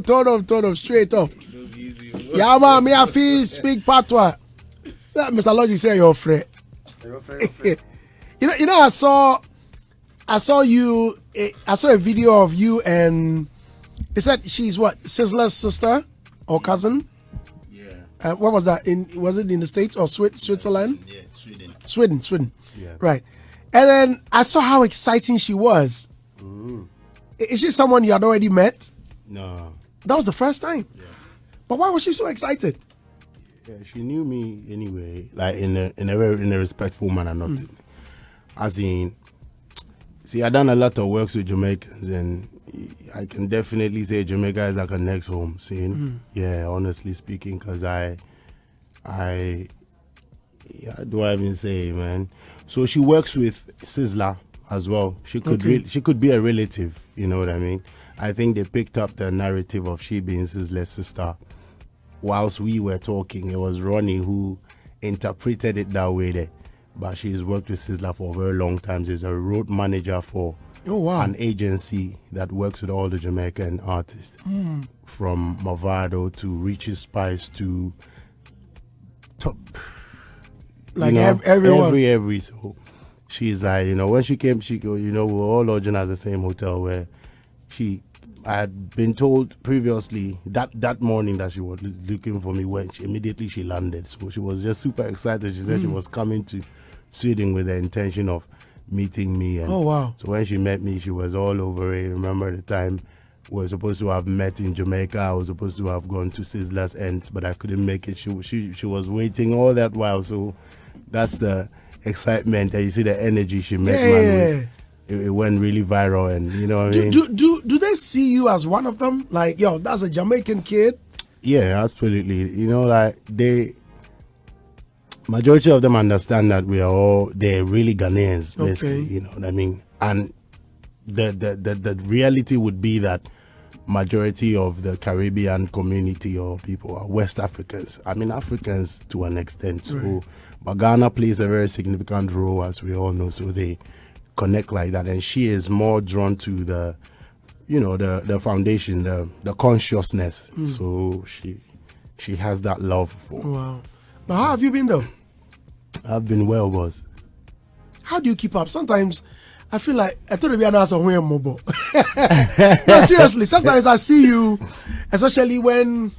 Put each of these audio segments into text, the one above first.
Turn up, straight up. Yeah, man, me I feel speak patois. Mr. Logic say your friend. you know, I saw you. I saw a video of you and they said she's what, Sizzler's sister or cousin? Yeah. What was that? Was it in the States or Switzerland? Yeah, Sweden. Yeah. Right. And then I saw how exciting she was. Is she someone you had already met? No. That was the first time. Yeah. But why was she so excited? Yeah, she knew me anyway, like in a respectful manner, not as in. See, I done a lot of works with Jamaicans, and I can definitely say Jamaica is like a next home. Seeing, yeah, honestly speaking, because yeah, do I even say, man? So she works with Sizzler as well. She could she could be a relative. You know what I mean? I think they picked up the narrative of she being Sizzler's sister. Whilst we were talking, it was Ronnie who interpreted it that way there. But she's worked with Sizzler for a very long time. She's a road manager for an agency that works with all the Jamaican artists. From Movado to Richie Spice to top. Like everyone. Every. So she's like, when she came, she go, we were all lodging at the same hotel where I had been told previously that morning that she was looking for me when immediately she landed. So she was just super excited. She said she was coming to Sweden with the intention of meeting me. And so when she met me, she was all over it. Remember the time we were supposed to have met in Jamaica. I was supposed to have gone to Sizzler's Ends, but I couldn't make it. She was waiting all that while. So that's the excitement. And you see the energy she met man with. It went really viral, and you know what I mean? Do they see you as one of them? Like, yo, that's a Jamaican kid? Yeah, absolutely. Majority of them understand that they're really Ghanaians, basically, you know what I mean? And the reality would be that majority of the Caribbean community or people are West Africans. I mean, Africans to an extent. So, but Ghana plays a very significant role, as we all know, so they connect like that, and she is more drawn to the foundation, the consciousness. So she has that love for. Wow. But how have you been though? I've been well, boss. How do you keep up? Sometimes I feel like I thought it'd be an answer when I'm mobile. No, seriously, sometimes I see you, especially when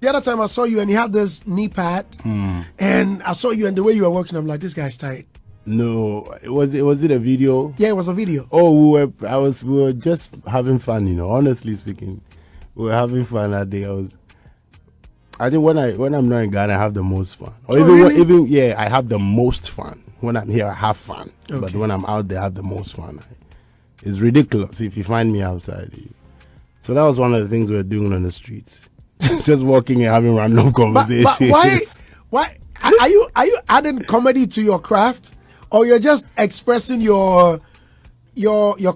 the other time I saw you and you had this knee pad, and I saw you and the way you were working, I'm like, this guy's tight. No, was it a video? Yeah, it was a video. Oh, we were just having fun, honestly speaking. We were having fun that day. I think when I'm not in Ghana, I have the most fun. Or really? I have the most fun. When I'm here, I have fun. Okay. But when I'm out there, I have the most fun. It's ridiculous if you find me outside. So that was one of the things we were doing on the streets. Just walking and having random conversations. But why are you adding comedy to your craft? Or you're just expressing your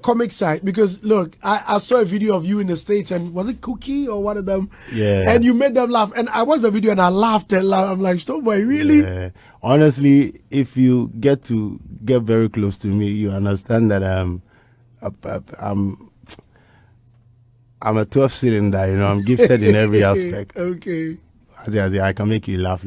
comic side? Because look, I saw a video of you in the States, and was it Cookie or one of them? Yeah. And you made them laugh, and I watched the video and I laughed and laughed. I'm like, Stonebwoy, really? Yeah. Honestly, if you get very close to me, you understand that I'm a 12-cylinder. I'm gifted in every aspect. Okay. I can make you laugh.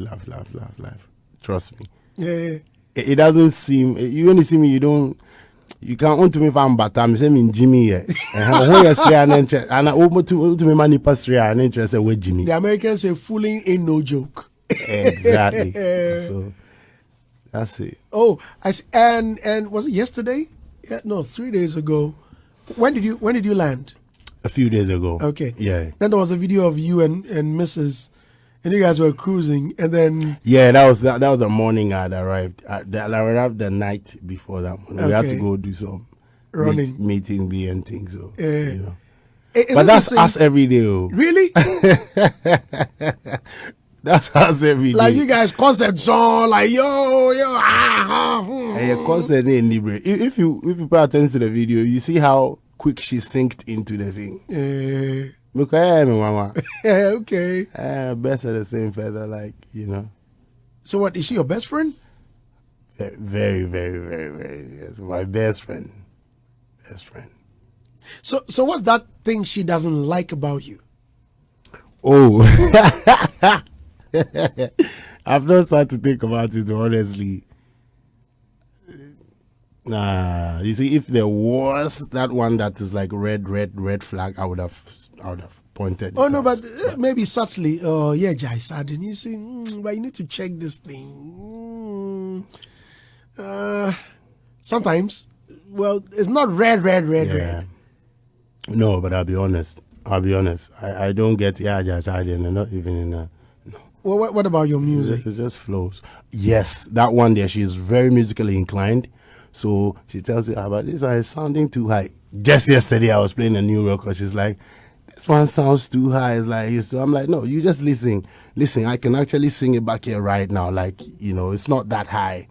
Trust me. Yeah. It doesn't seem, you only see me, you can't want to me from Batam, say me Jimmy, when you say an interest, and I over to me money pass an interest with Jimmy. The Americans say fooling ain't no joke. Exactly. So that's it. Oh, I see. And was it yesterday? Yeah, no, 3 days ago. When did you land? A few days ago. Okay. Yeah. Then there was a video of you and Mrs. And you guys were cruising, and then that was the morning I had arrived. I arrived the night before that morning. Okay. We had to go do some running, meeting B and things. So but that's us every day. Really? That's us every day. Like you guys concept song, like yo. And concept in Libre. If you pay attention to the video, you see how quick she synced into the thing. Okay, mama. Okay. Best of the same feather, So what, is she your best friend? Very, very, very, very. Yes, my best friend. So what's that thing she doesn't like about you? Oh, I've not started to think about it honestly. Nah, you see, if there was that one that is like red flag, I would have pointed. Oh it no, out. but maybe subtly. Oh yeah, Jai Sadin. You see, but you need to check this thing. Sometimes, well, it's not red. Yeah. No, but I'll be honest. I don't get just and not even in a. Well, what about your music? It just flows. Yes, that one there. She's very musically inclined, so she tells you about this. Is sounding too high. Just yesterday, I was playing a new record. She's like, "This one sounds too high." It's like, so I'm like, "No, you just listen. Listen, I can actually sing it back here right now. Like, it's not that high."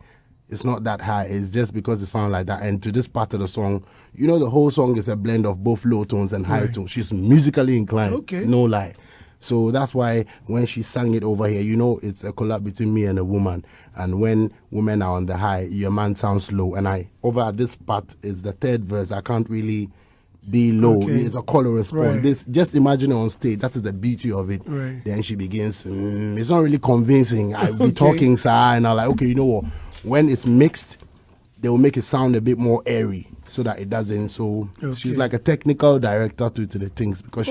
It's not that high. It's just because it sounds like that. And to this part of the song, the whole song is a blend of both low tones and high tones. She's musically inclined. Okay. No lie. So that's why when she sang it over here, it's a collab between me and a woman. And when women are on the high, your man sounds low. And over at this part is the third verse. I can't really be low. Okay. It's a call and response. Right. This, just imagine it on stage. That is the beauty of it. Right. Then she begins, it's not really convincing. I'll be talking, sir, and I'm like, okay, you know what? When it's mixed, they will make it sound a bit more airy so that it doesn't. So she's like a technical director to the things because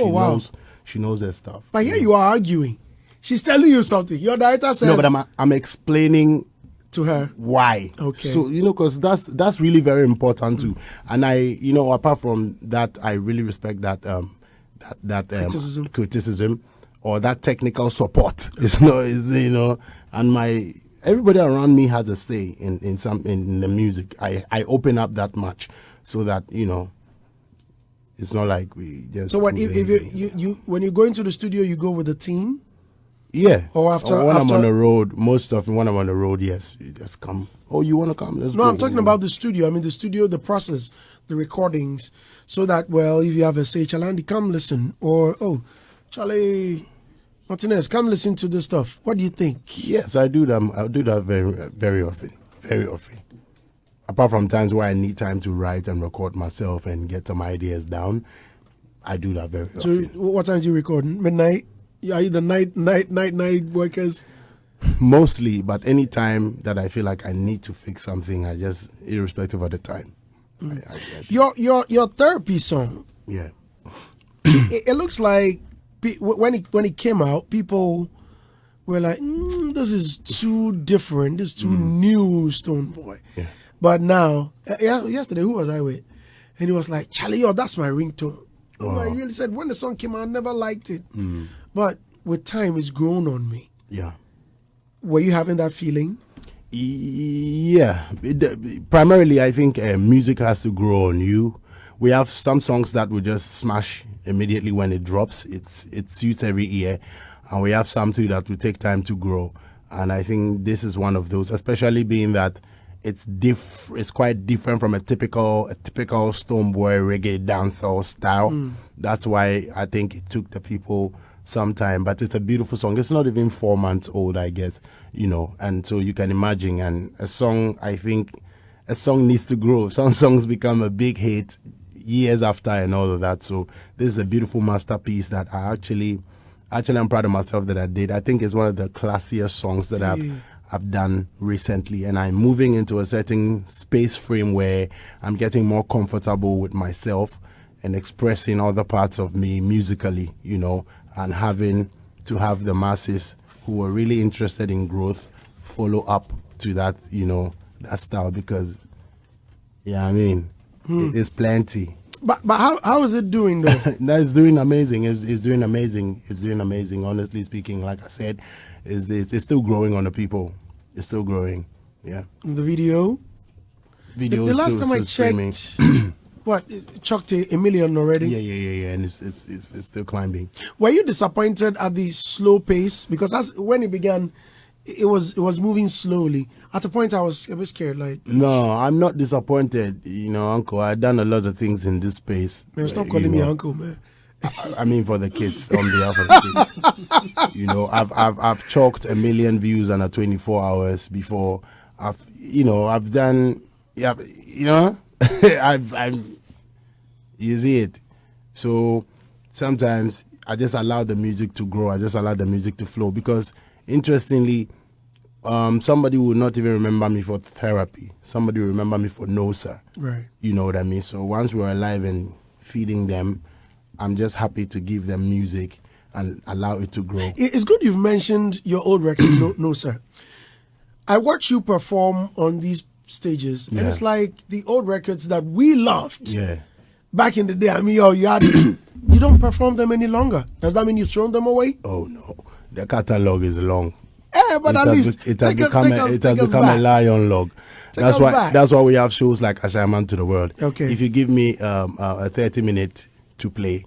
she knows her stuff. But here you are arguing. She's telling you something. Your director says. No, but I'm explaining to her why. Okay. So because that's really very important too. And I, apart from that, I really respect that criticism or that technical support. It's not, and everybody around me has a say in the music. I open up that much so that it's not like we just. So what if you when you go into the studio, you go with the team? Yeah. Or after when I'm on the road, most often when I'm on the road, yes, you just come. Oh, you want to come? Let's go. No, I'm talking about the studio. I mean the studio, the process, the recordings, so that if you have a say, Chalandi, come listen, or Charlie Martinez, come listen to this stuff. What do you think? Yes, I do that. I do that very, very often. Very often. Apart from times where I need time to write and record myself and get some ideas down, I do that very often. So, what times do you record? Midnight? Are you the night workers? Mostly, but any time that I feel like I need to fix something, I just, irrespective of the time. Your therapy song. Yeah. It looks like when it came out, people were like, "This is too different. This is too new, Stonebwoy." Yeah. But now, yesterday, who was I with? And he was like, "Charlie, that's my ringtone." Wow. He really said, when the song came out, I never liked it. But with time, it's grown on me. Yeah. Were you having that feeling? Yeah. Primarily, I think music has to grow on you. We have some songs that will just smash immediately when it drops. It suits every ear. And we have some too that will take time to grow. And I think this is one of those, especially being that it's quite different from a typical Stonebwoy reggae dancehall style. That's why I think it took the people some time, but it's a beautiful song. It's not even 4 months old, I guess, and so you can imagine. And a song needs to grow. Some songs become a big hit years after and all of that. So this is a beautiful masterpiece that I'm proud of myself that I did. I think it's one of the classiest songs that I've done recently, and I'm moving into a certain space frame where I'm getting more comfortable with myself and expressing other parts of me musically, and having to have the masses who are really interested in growth follow up to that, that style, because, it's plenty. But how is it doing though? No, it's doing amazing. It's doing amazing. It's doing amazing. Honestly speaking, like I said, it's still growing on the people. It's still growing. Yeah. The video. The last time I checked, what, it chucked a million already? Yeah, and it's still climbing. Were you disappointed at the slow pace? Because when it began, it was moving slowly. At a point, I was a bit scared. Like, no, I'm not disappointed. Uncle, I've done a lot of things in this space. Man, stop calling me uncle, man. I mean, for the kids, on behalf of the kids. I've chalked 1 million views under 24 hours before. I've done, you see it. So sometimes I just allow the music to grow. I just allow the music to flow because, interestingly, somebody will not even remember me for therapy. Somebody will remember me for no, sir. Right. You know what I mean? So once we're alive and feeding them, I'm just happy to give them music and allow it to grow. It's good you've mentioned your old record, no, sir. I watch you perform on these stages, and it's like the old records that we loved. Yeah. Back in the day, I mean, you had you don't perform them any longer. Does that mean you've thrown them away? Oh no, the catalog is long. But at least it has become a lion log. That's why we have shows like Asahman to the world. Okay. If you give me a 30-minute to play,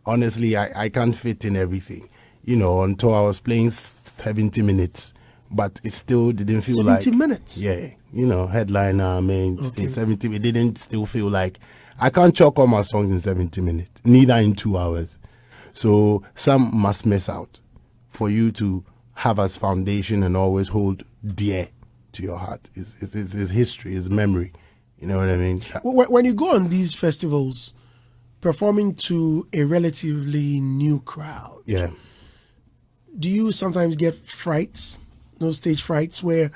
honestly, I can't fit in everything. You know, until I was playing 70 minutes, but it still didn't feel 70 like minutes. Yeah, you know, headliner, main 70. It didn't still feel like I can't chalk all my songs in 70 minutes, neither in 2 hours. So some must miss out for you to have as foundation and always hold dear to your heart. Is history, is memory. You know what I mean? When you go on these festivals, performing to a relatively new crowd, yeah, do you sometimes get frights, those stage frights where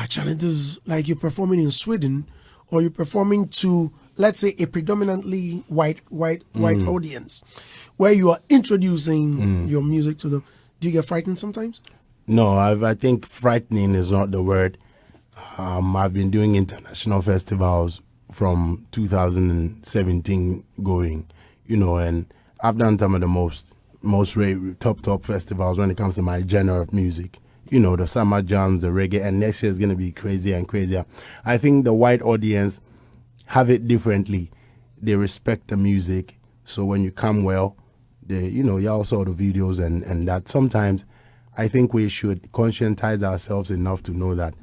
challenges like you're performing in Sweden or you're performing to, let's say, a predominantly white audience where you are introducing your music to them? Do you get frightened sometimes? No, I think frightening is not the word. I've been doing international festivals from 2017 going, you know, and I've done some of the most top festivals when it comes to my genre of music. You know, the summer jams, the reggae, and next year is going to be crazier and crazier. I think the white audience have it differently. They respect the music. So when you come well, you all saw the videos and that. Sometimes I think we should conscientize ourselves enough to know that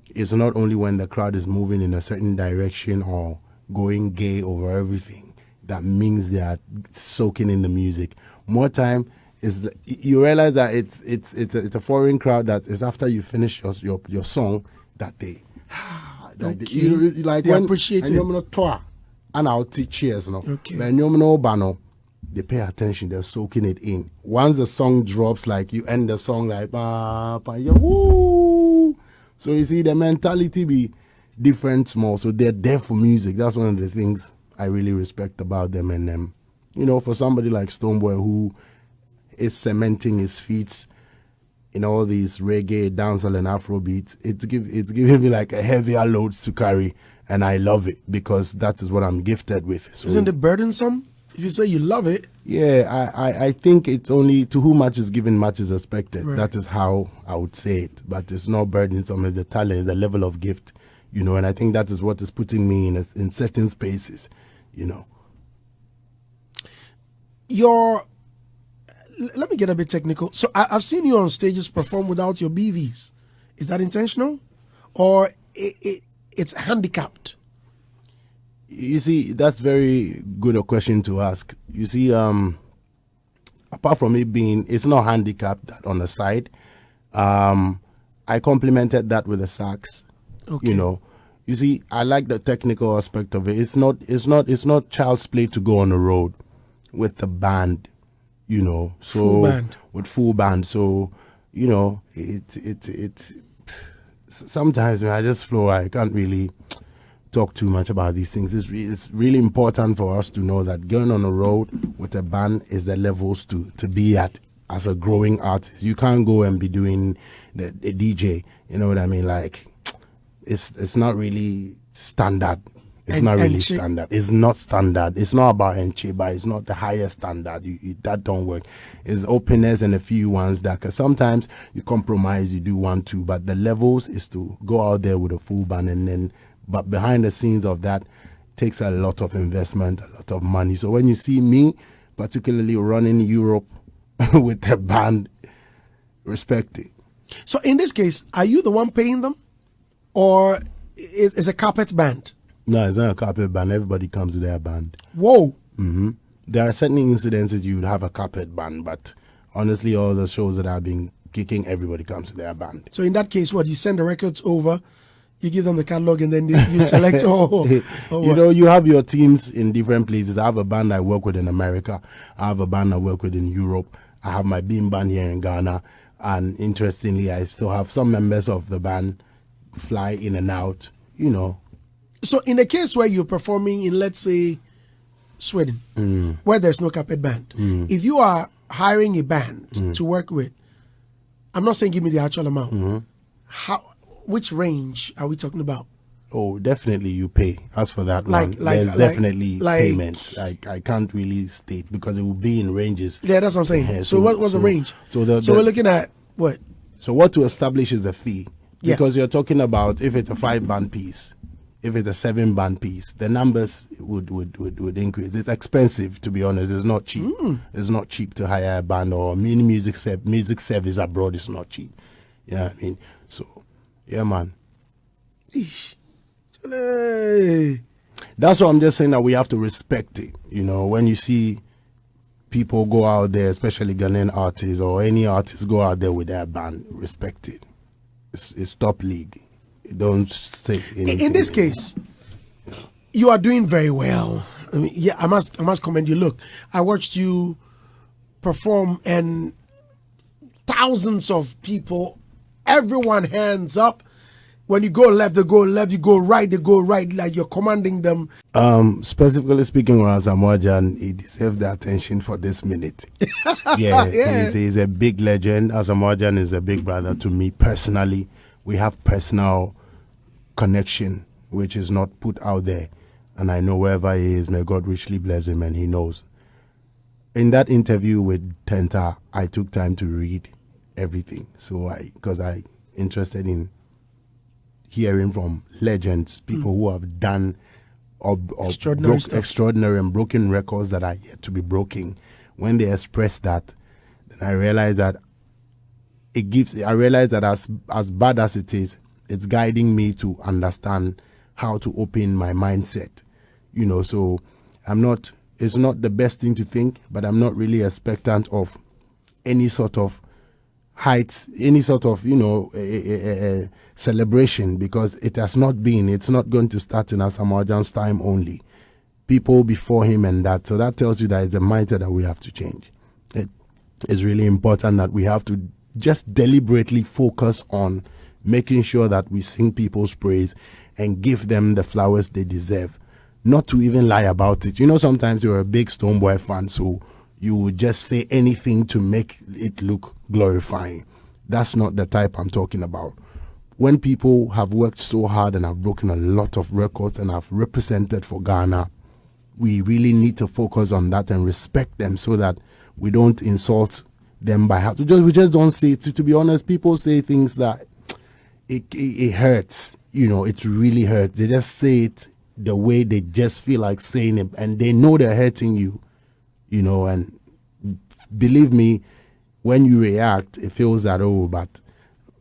it's not only when the crowd is moving in a certain direction or going gay over everything that means they are soaking in the music. More time is you realize that it's a foreign crowd that is after you finish your song that they they appreciate it. And I'll teach cheers no. Okay. They pay attention, they're soaking it in. Once the song drops, like you end the song like woo. So you see the mentality be different small. So they're there for music. That's one of the things I really respect about them. And for somebody like Stonebwoy who is cementing his feet in all these reggae, dancehall and Afro beats, it's giving me like a heavier load to carry. And I love it because that is what I'm gifted with. So, isn't it burdensome? If you say you love it. Yeah, I think it's only to whom much is given, much is expected. Right. That is how I would say it. But it's not burdensome. It's the talent, it's the level of gift, and I think that is what is putting me in certain spaces, Let me get a bit technical. So I've seen you on stages perform without your BVs. Is that intentional? Or it's handicapped? You see, that's very good a question to ask. You see, apart from it being, it's not handicapped that on the side. I complemented that with the sax. Okay. You see, I like the technical aspect of it. It's not child's play to go on the road with the band. So full band. With full band. So it's sometimes when I just flow, I can't really talk too much about these things. It's really important for us to know that going on the road with a band is the levels to be at as a growing artist. You can't go and be doing the DJ. You know what I mean? Like it's not really standard. It's not really standard. It's not standard. It's not about Enchiba. It's not the highest standard. That don't work. It's openness and a few ones that sometimes you compromise, you do 1, 2, but the levels is to go out there with a full band and then. But behind the scenes of that takes a lot of investment, a lot of money. So when you see me, particularly running Europe with the band, respect it. So in this case, are you the one paying them? Or is a carpet band? No, it's not a carpet band. Everybody comes to their band. Whoa. Mm-hmm. There are certain incidences you would have a carpet band, but honestly, all the shows that I've been kicking, everybody comes to their band. So in that case, what, you send the records over, You give them the catalog and then you select. You know, you have your teams in different places. I have a band I work with in America. I have a band I work with in Europe. I have my beam band here in Ghana. And interestingly, I still have some members of the band fly in and out, you know. So in a case where you're performing in, let's say, Sweden, where there's no carpet band, if you are hiring a band to work with, I'm not saying give me the actual amount. Which range are we talking about? Oh, definitely you pay. As for that one, there's definitely payments. I can't really state because it will be in ranges. Yeah, that's what I'm saying. So what's the range? So we're looking at what? So what to establish is the fee. Yeah. Because you're talking about if it's a 5-band piece, if it's a 7-band piece, the numbers would increase. It's expensive, to be honest. It's not cheap. It's not cheap to hire a band or mini music service abroad is not cheap. You know what I mean? So, yeah, man. Eesh. That's what I'm just saying, that we have to respect it. You know, when you see people go out there, especially Ghanaian artists or any artists go out there with their band, respect it. It's top league. Don't say anything. In this case, you are doing very well. I mean, yeah, I must commend you. Look, I watched you perform and thousands of people, everyone hands up. When you go left, they go left. You go right, they go right. Like you're commanding them. Specifically speaking, Asahman, he deserves the attention for this minute. Yeah. He's a big legend. Asahman is a big brother to me personally. We have personal connection, which is not put out there. And I know wherever he is, may God richly bless him, and he knows. In that interview with Tenta, I took time to read everything. So because I interested in hearing from legends, people who have done extraordinary and broken records that are yet to be broken. When they express that, then I realized that as bad as it is, it's guiding me to understand how to open my mindset. You know, so it's not the best thing to think, but I'm not really expectant of any sort of heights, any sort of, celebration, because it's not going to start in Asahman's time only. People before him and that. So that tells you that it's a mindset that we have to change. It is really important that we have to just deliberately focus on making sure that we sing people's praise and give them the flowers they deserve. Not to even lie about it. You know, sometimes you're a big Stonebwoy fan, so you would just say anything to make it look glorifying. That's not the type I'm talking about. When people have worked so hard and have broken a lot of records and have represented for Ghana, we really need to focus on that and respect them so that we don't insult them by how we just don't say it. To be honest, people say things that it hurts. You know, it really hurts. They just say it the way they just feel like saying it, and they know they're hurting you. You know, and believe me, when you react, it feels that, but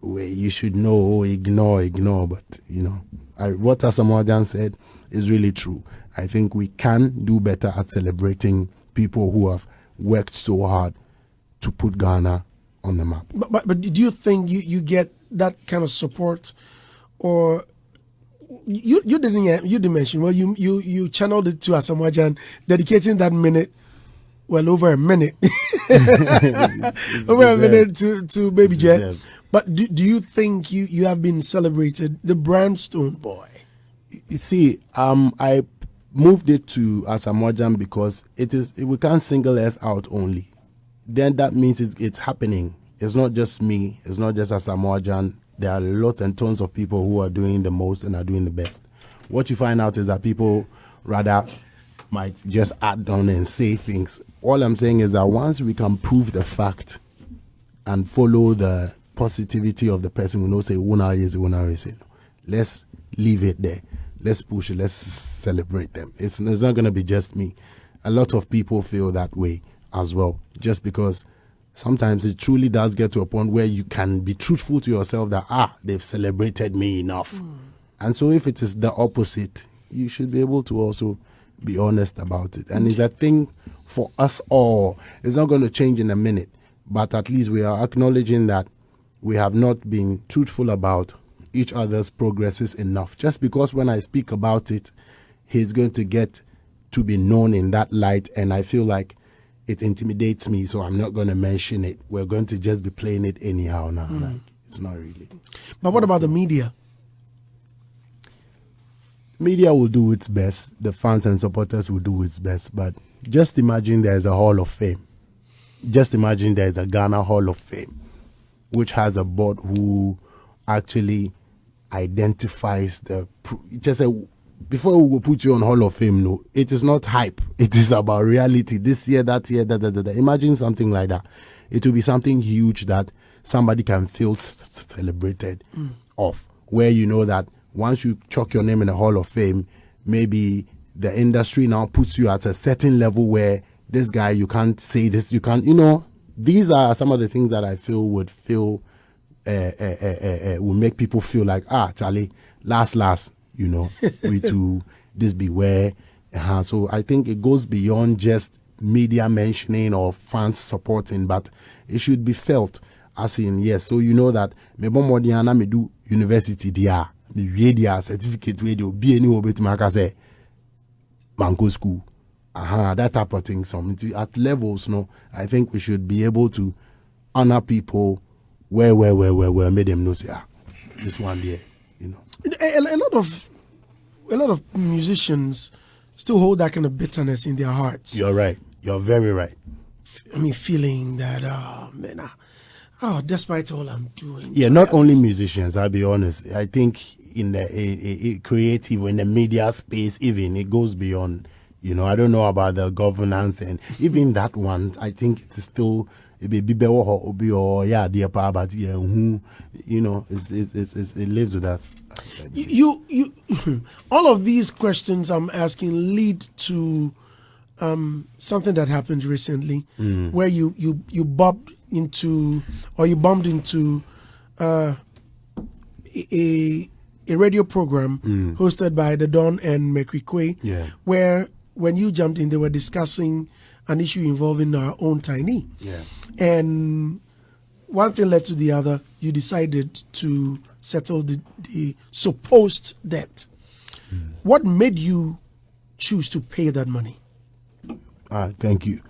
you should know, ignore. But, what Asahman said is really true. I think we can do better at celebrating people who have worked so hard to put Ghana on the map. But do you think you get that kind of support, or you didn't mention? Well, you channeled it to Asahman, dedicating that minute. Well, over a minute, over a minute to Baby Jet. But do you think you have been celebrated, the brand Stonebwoy? You see, I moved it to Asahman because we can't single us out only. Then that means it's happening. It's not just me. It's not just Asahman. There are lots and tons of people who are doing the most and are doing the best. What you find out is that people rather might just add on and say things. All I'm saying is that once we can prove the fact and follow the positivity of the person, we know say una is, let's leave it there. Let's push it. Let's celebrate them. It's not going to be just me. A lot of people feel that way as well, just because sometimes it truly does get to a point where you can be truthful to yourself that, they've celebrated me enough. And so if it is the opposite, you should be able to also be honest about it. And it's a thing for us all. It's not going to change in a minute, but at least we are acknowledging that we have not been truthful about each other's progresses enough. Just because when I speak about it, he's going to get to be known in that light, and I feel like it intimidates me, so I'm not going to mention it. We're going to just be playing it anyhow now. Like, it's not really. But what about the media? Media will do its best. The fans and supporters will do its best. But just imagine there's a Hall of Fame. Just imagine there's a Ghana Hall of Fame, which has a board who actually identifies just a. Before we will put you on Hall of Fame, no, it is not hype. It is about reality. This year, that year, da. Imagine something like that. It will be something huge that somebody can feel celebrated of, where you know that once you chalk your name in the Hall of Fame, maybe the industry now puts you at a certain level where this guy, you can't say this, you can't, these are some of the things that I feel will make people feel like, Charlie, last, we to this beware. So I think it goes beyond just media mentioning or fans supporting, but it should be felt as in, yes. So you know that me Modiana me do university dia, me dia certificate radio be any obet maka say mango school. That type of thing. So at levels, no, I think we should be able to honor people where made them know say this one there, A lot of musicians still hold that kind of bitterness in their hearts. You're right. You're very right. I mean, feeling that, despite all I'm doing. Yeah, not only musicians, I'll be honest. I think in the creative, in the media space, even, it goes beyond, I don't know about the governance, and even that one, I think it's still, it lives with us. You all of these questions I'm asking lead to something that happened recently, where you bumped into a radio program hosted by the Don and Mekrikwe, where when you jumped in, they were discussing an issue involving our own Tinny. And one thing led to the other. You decided to settle the supposed debt. What made you choose to pay that money? Thank you.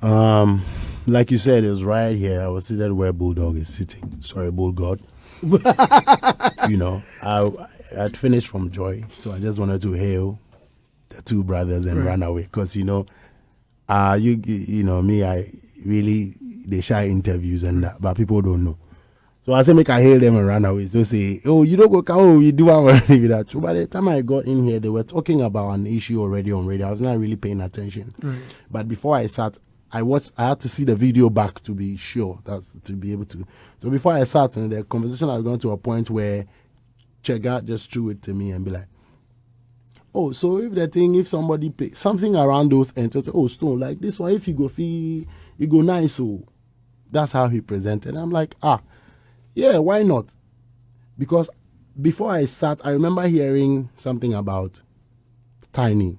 Like you said, it's right here. I was seated where Bulldog is sitting. Sorry, Bulldog. I had finished from Joy, so I just wanted to hail the two brothers and run away. Because, me, I really, they shy interviews and that, but people don't know. So I say, make I hail them and run away. So say, you don't go, you do already that. So by the time I got in here, they were talking about an issue already on radio. I was not really paying attention. But before I sat, I had to see the video back to be sure, that's to be able to. So before I sat, and the conversation had gone to a point where Chega just threw it to me and be like, so if somebody pay something around those ends, Stone, like this one, if you go fee, you go nice. So that's how he presented. I'm like, yeah, why not? Because before I sat, I remember hearing something about Tinny.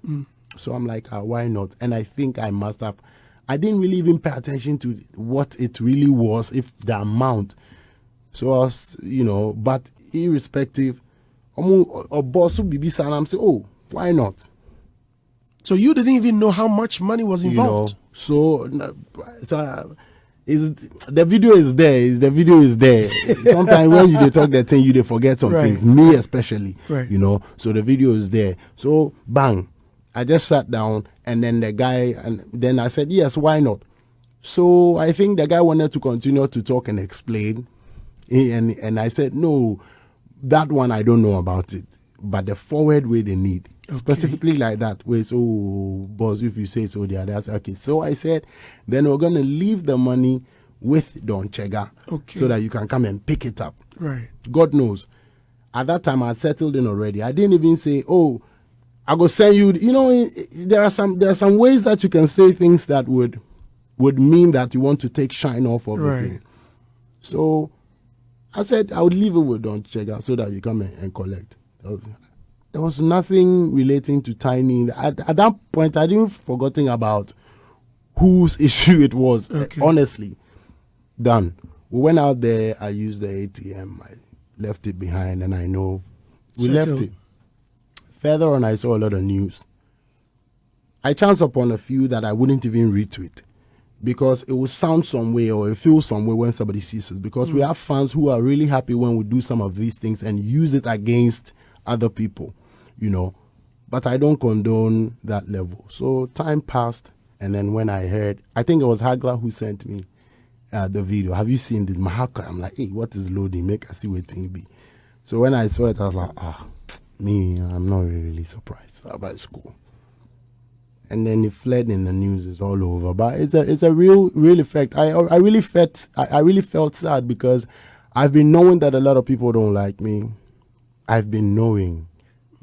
So I'm like, why not? And I think I must have. I didn't really even pay attention to what it really was, if the amount. So I was, but irrespective, boss would be I'm saying, why not? So you didn't even know how much money was involved. The video is there. The video is there. Sometimes when they talk that thing, they forget some things. Me especially, So the video is there. So bang, I just sat down, and then the guy, and then I said, yes, why not? So I think the guy wanted to continue to talk and explain, and I said, no, that one I don't know about it, but the forward way they need. Specifically like that, where boss, if you say so, the other. Okay, so I said, then we're going to leave the money with Don Chega, so that you can come and pick it up. Right. God knows. At that time, I had settled in already. I didn't even say, I go send you. There are some ways that you can say things that would mean that you want to take shine off of the thing. So I said I would leave it with Don Chega so that you come and collect. There was nothing relating to Tinny. At that point, I didn't forgotten about whose issue it was. Honestly, done. We went out there. I used the ATM. left it behind, and I know we Settled. left it. Further on, I saw a lot of news. I chanced upon a few that I wouldn't even retweet because it will sound some way or it feels some way when somebody sees it. Because we have fans who are really happy when we do some of these things and use it against other people, you know. But I don't condone that level. So time passed, and then when I heard, I think it was Hagla who sent me the video. Have you seen this? Mahaka? I'm like, hey, what is loading? Make us see what it be. So when I saw it, I was like, I'm not really surprised about school. And then it fled in the news. It's all over. But it's a real effect. I really felt sad because I've been knowing that a lot of people don't like me. I've been knowing,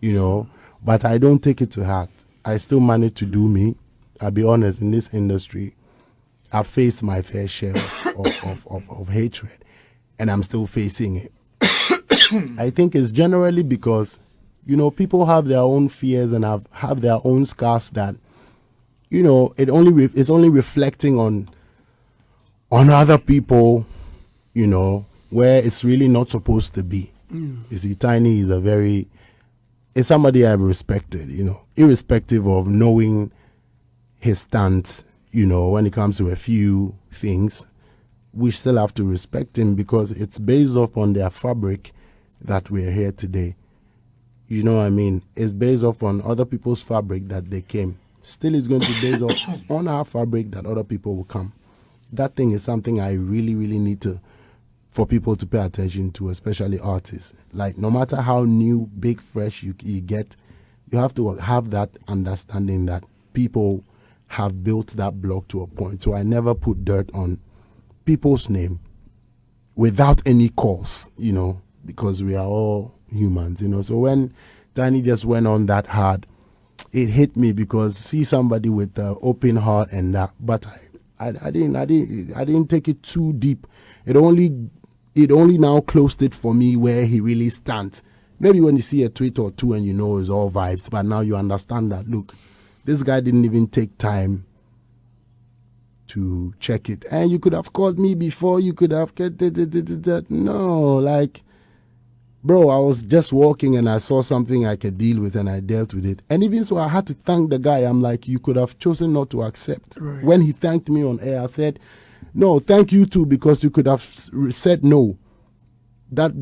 you know, but I don't take it to heart. I still manage to do me. I'll be honest, in this industry, I've faced my fair share of hatred, and I'm still facing it. I think it's generally because, you know, people have their own fears and have their own scars that, you know, it's only reflecting on other people, you know, where it's really not supposed to be. You see, Tinny is somebody I've respected, you know, irrespective of knowing his stance, you know, when it comes to a few things. We still have to respect him because it's based off on their fabric that we're here today. You know what I mean? It's based off on other people's fabric that they came. Still is going to be based off on our fabric that other people will come. That thing is something I really, really need for people to pay attention to, especially artists. Like, no matter how new, big, fresh you get, you have to have that understanding that people have built that block to a point. So I never put dirt on people's name without any cause, you know, because we are all humans, you know. So when Tinny just went on that hard, it hit me because see somebody with an open heart and that, but I didn't take it too deep. It only now closed it for me where he really stands. Maybe when you see a tweet or two and you know it's all vibes, but now you understand that, look, this guy didn't even take time to check it. And you could have called me before, you could have no, like, bro, I was just walking and I saw something I could deal with and I dealt with it. And even so, I had to thank the guy. I'm like, you could have chosen not to accept. Right. When he thanked me on air, I said, no, thank you too, because you could have said no. That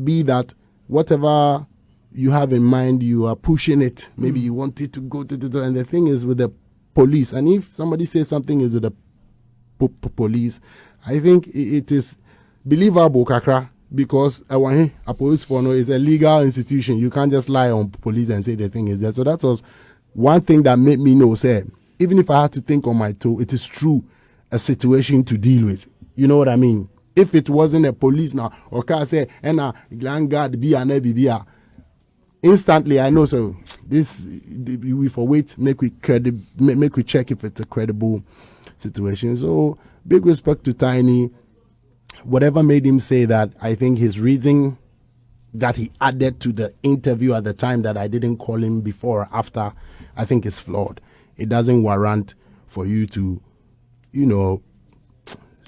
whatever you have in mind, you are pushing it. Maybe you want it to go to and the thing is with the police. And if somebody says something is with the police, I think it is believable, kakra, because a police force is a legal institution. You can't just lie on police and say the thing is there. So that was one thing that made me know, say, even if I had to think on my toe, it is true a situation to deal with. You know what I mean? If it wasn't a police now, or can I say, and a guard be an EBBA, instantly I know, so this, we for wait, make we check if it's a credible situation. So big respect to Tinny. Whatever made him say that, I think his reason that he added to the interview at the time that I didn't call him before or after, I think is flawed. It doesn't warrant for you to, you know,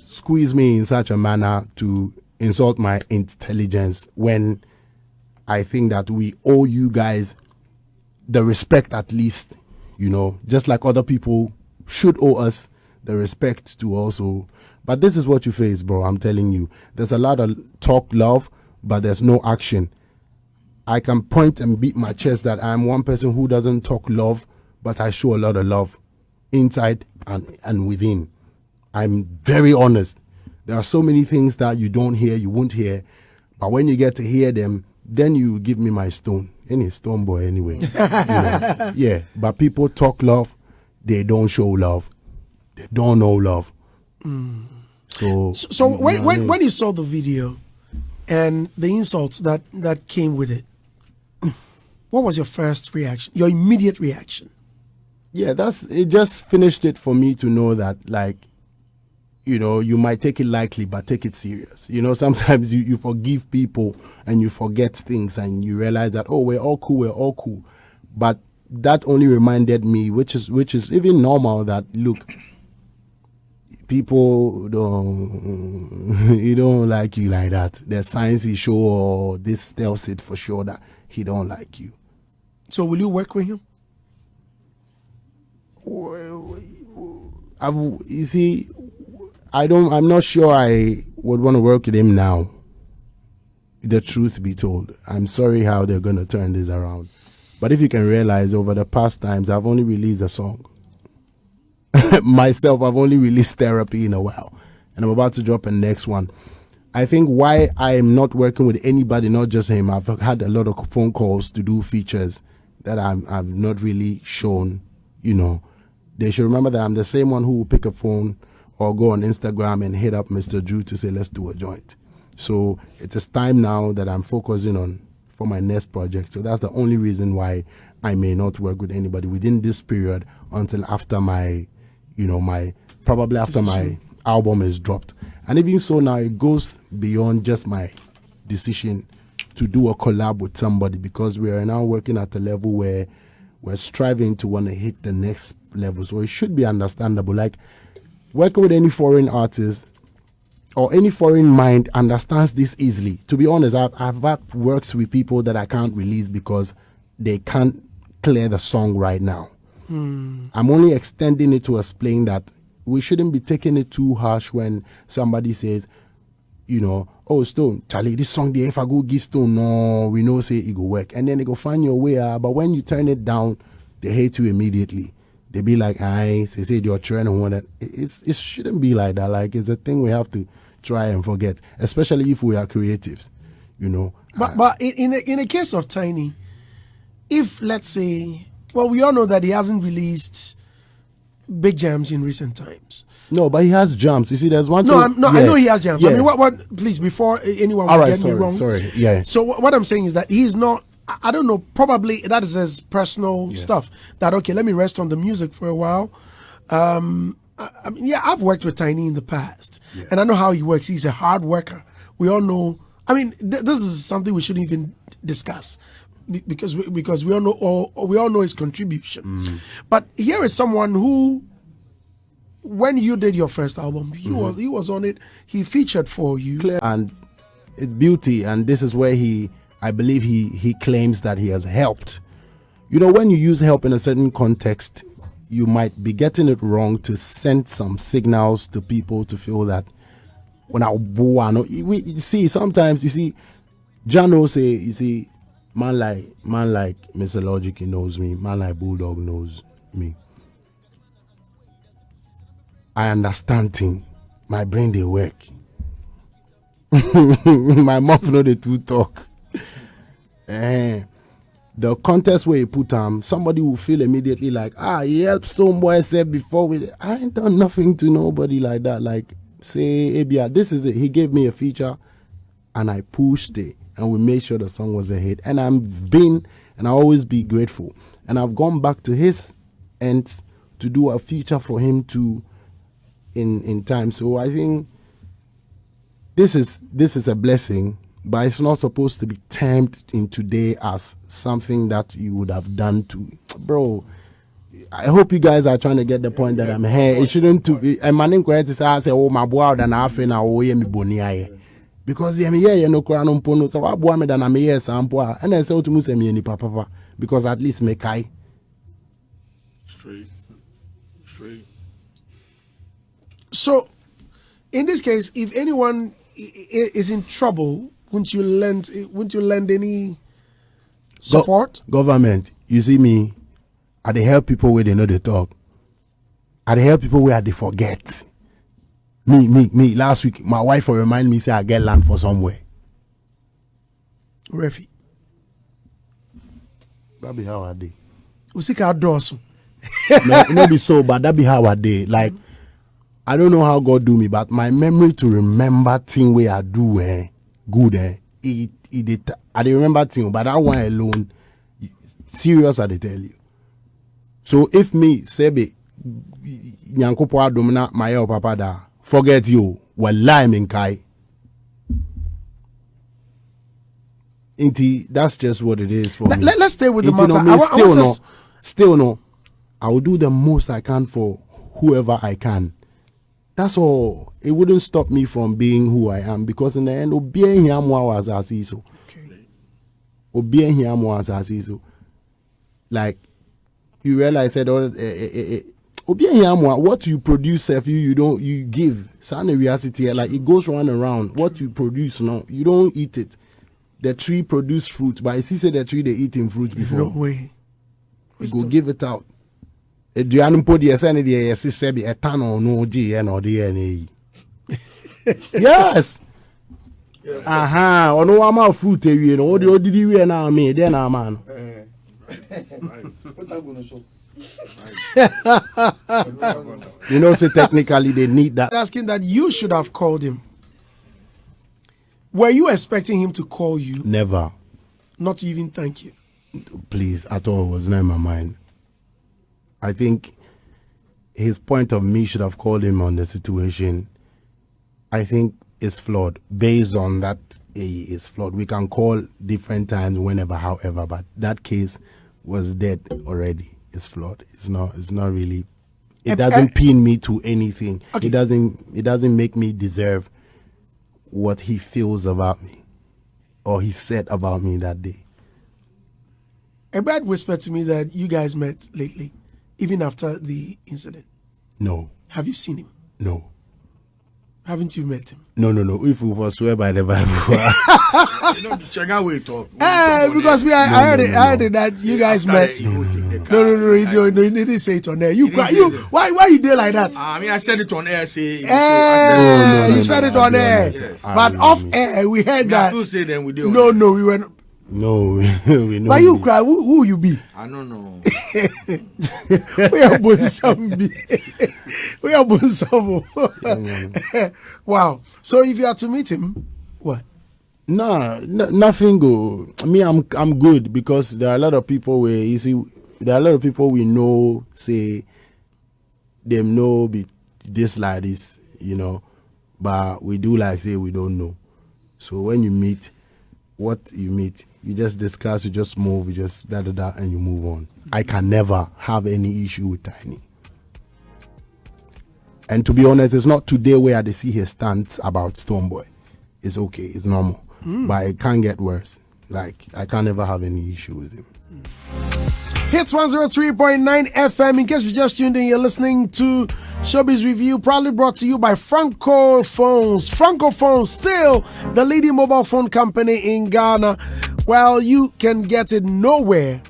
squeeze me in such a manner to insult my intelligence when I think that we owe you guys the respect, at least, you know, just like other people should owe us the respect to also. But this is what you face, bro. I'm telling you. There's a lot of talk love, but there's no action. I can point and beat my chest that I'm one person who doesn't talk love, but I show a lot of love inside and within. I'm very honest. There are so many things that you don't hear, you won't hear. But when you get to hear them, then you give me my stone. Any Stonebwoy anyway. You know? Yeah, but people talk love, they don't show love. They don't know love. So when you saw the video and the insults that came with it, what was your first reaction? Your immediate reaction? Yeah, it just finished it for me to know that, like, you know, you might take it lightly, but take it serious. You know, sometimes you forgive people and you forget things and you realize that, oh, we're all cool. But that only reminded me, which is even normal, that, look, people don't he don't like you like that. The signs he show, or this tells it for sure that he don't like you. So will you work with him? You see, I'm not sure I would want to work with him now. The truth be told, I'm sorry how they're going to turn this around. But if you can realize, over the past times, I've only released a song. Myself, I've only released Therapy in a while. And I'm about to drop a next one. I think why I am not working with anybody, not just him, I've had a lot of phone calls to do features that I've not really shown, you know. They should remember that I'm the same one who will pick a phone or go on Instagram and hit up Mr. Drew to say, let's do a joint. So it is time now that I'm focusing on for my next project. So that's the only reason why I may not work with anybody within this period until after my, you know, probably after my album is dropped. And even so now, it goes beyond just my decision to do a collab with somebody, because we are now working at a level where we're striving to want to hit the next level. So it should be understandable. Like, working with any foreign artist or any foreign mind understands this easily. To be honest, I've worked with people that I can't release because they can't clear the song right now. I'm only extending it to explain that we shouldn't be taking it too harsh when somebody says, you know, oh, Stone, Charlie, this song there, if I go give Stone, no, we know say it go work. And then they go find your way. But when you turn it down, they hate you immediately. They be like, they say you're trying to want it. It shouldn't be like that. Like, it's a thing we have to try and forget, especially if we are creatives, you know. But in a case of Tinny, if, let's say, well, we all know that he hasn't released big jams in recent times. No, but he has jams. You see, there's one thing. I know he has jams. Yeah. I mean, what? Please, before anyone will get me wrong. Sorry, yeah. So what I'm saying is that he's not. I don't know. Probably that is his personal stuff. That okay, let me rest on the music for a while. I mean, I've worked with Tinny in the past, and I know how he works. He's a hard worker. We all know. I mean, this is something we shouldn't even discuss, because we all know his contribution. But here is someone who, when you did your first album, he was on it. He featured for you, and it's beauty. And this is where I believe he claims that he has helped. You know, when you use help in a certain context, you might be getting it wrong to send some signals to people to feel that when you see, sometimes you see Jano say, you see, man like Mr. Logic, he knows me, man like Bulldog knows me. I understand things. My brain they work. My mouth know the two talk. The contest where you put somebody will feel immediately like, he helped Stonebwoy said before I ain't done nothing to nobody like that. Like, say, Abia, this is it. He gave me a feature and I pushed it and we made sure the song was a hit. And I always be grateful. And I've gone back to his ends to do a feature for him too in time. So I think this is a blessing. But it's not supposed to be termed in today as something that you would have done to, bro. I hope you guys are trying to get the point that I'm here. It shouldn't to be. And my name to say, oh my boy, then I feel now we me boni because you no kora no pono. So I boy me than I'm here sample. And then say to me say me any papa because at least me kai. Straight. So, in this case, if anyone is in trouble, wouldn't you lend any support? Government, you see me, I dey help people where they know they talk. I dey help people where they forget. Me. Last week, my wife will remind me say I get land for somewhere. Refi. That be how I did. Usika dosu. No be so, but that be how I did. Like, I don't know how God do me, but my memory to remember thing where I do good I remember thing, but that one alone, serious I tell you. So if me say be nyankopo adomina my papa da forget you, wallahi minkai. That's just what it is for me. Let's stay with the matter. Still no. I will do the most I can for whoever I can. That's all. It wouldn't stop me from being who I am, because in the end, obeying him was as so. Obeying him was as so. Like, you realize that what you produce, if you give. Some reality, like it goes round and round. What you produce now, you don't eat it. The tree produce fruit, but I see the tree they eating fruit before. No way. You go give it out. Do you know the SN the SC a ton or no GN or DNA? Yes. Aha, or no amount of fruit you know, the ODD we now me, then a man. You know, so technically they need that. Asking that you should have called him. Were you expecting him to call you? Never. Not to even thank you? Please, at all, was not in my mind. I think his point of me should have called him on the situation. I think it's flawed. Based on that, it's flawed. We can call different times, whenever, however, but that case was dead already. It's flawed. It's not really. It doesn't pin me to anything. Okay. It doesn't make me deserve what he feels about me or he said about me that day. Ebad whispered to me that you guys met lately, even after the incident. No. Have you seen him? No. Haven't you met him? No. If we swear by the Bible. Check out where talk. Because I heard it that you guys met. No, you didn't say it on air. Why you there like that? I mean, I said it on air. You said it on air. Yes. But off air, we heard that. I say then we do. No, we went. No, we know. Why you cry? Who you be? I don't know. We are both some. Wow. So if you are to meet him, what? No, nothing go. Me, I'm good, because there are a lot of people where you see. There are a lot of people we know say them know be this like this, you know, but we do like say we don't know. So when you meet, you just discuss, you just move, you just and you move on. I can never have any issue with Tinny. And to be honest, it's not today where I see his stance about Stonebwoy. It's okay, it's normal. But it can get worse. Like, I can never have any issue with him. Hits 103.9 FM. In case you just tuned in, you're listening to Showbiz Review, proudly brought to you by Franco Phones. Franco Phones, still the leading mobile phone company in Ghana. Well, you can get it nowhere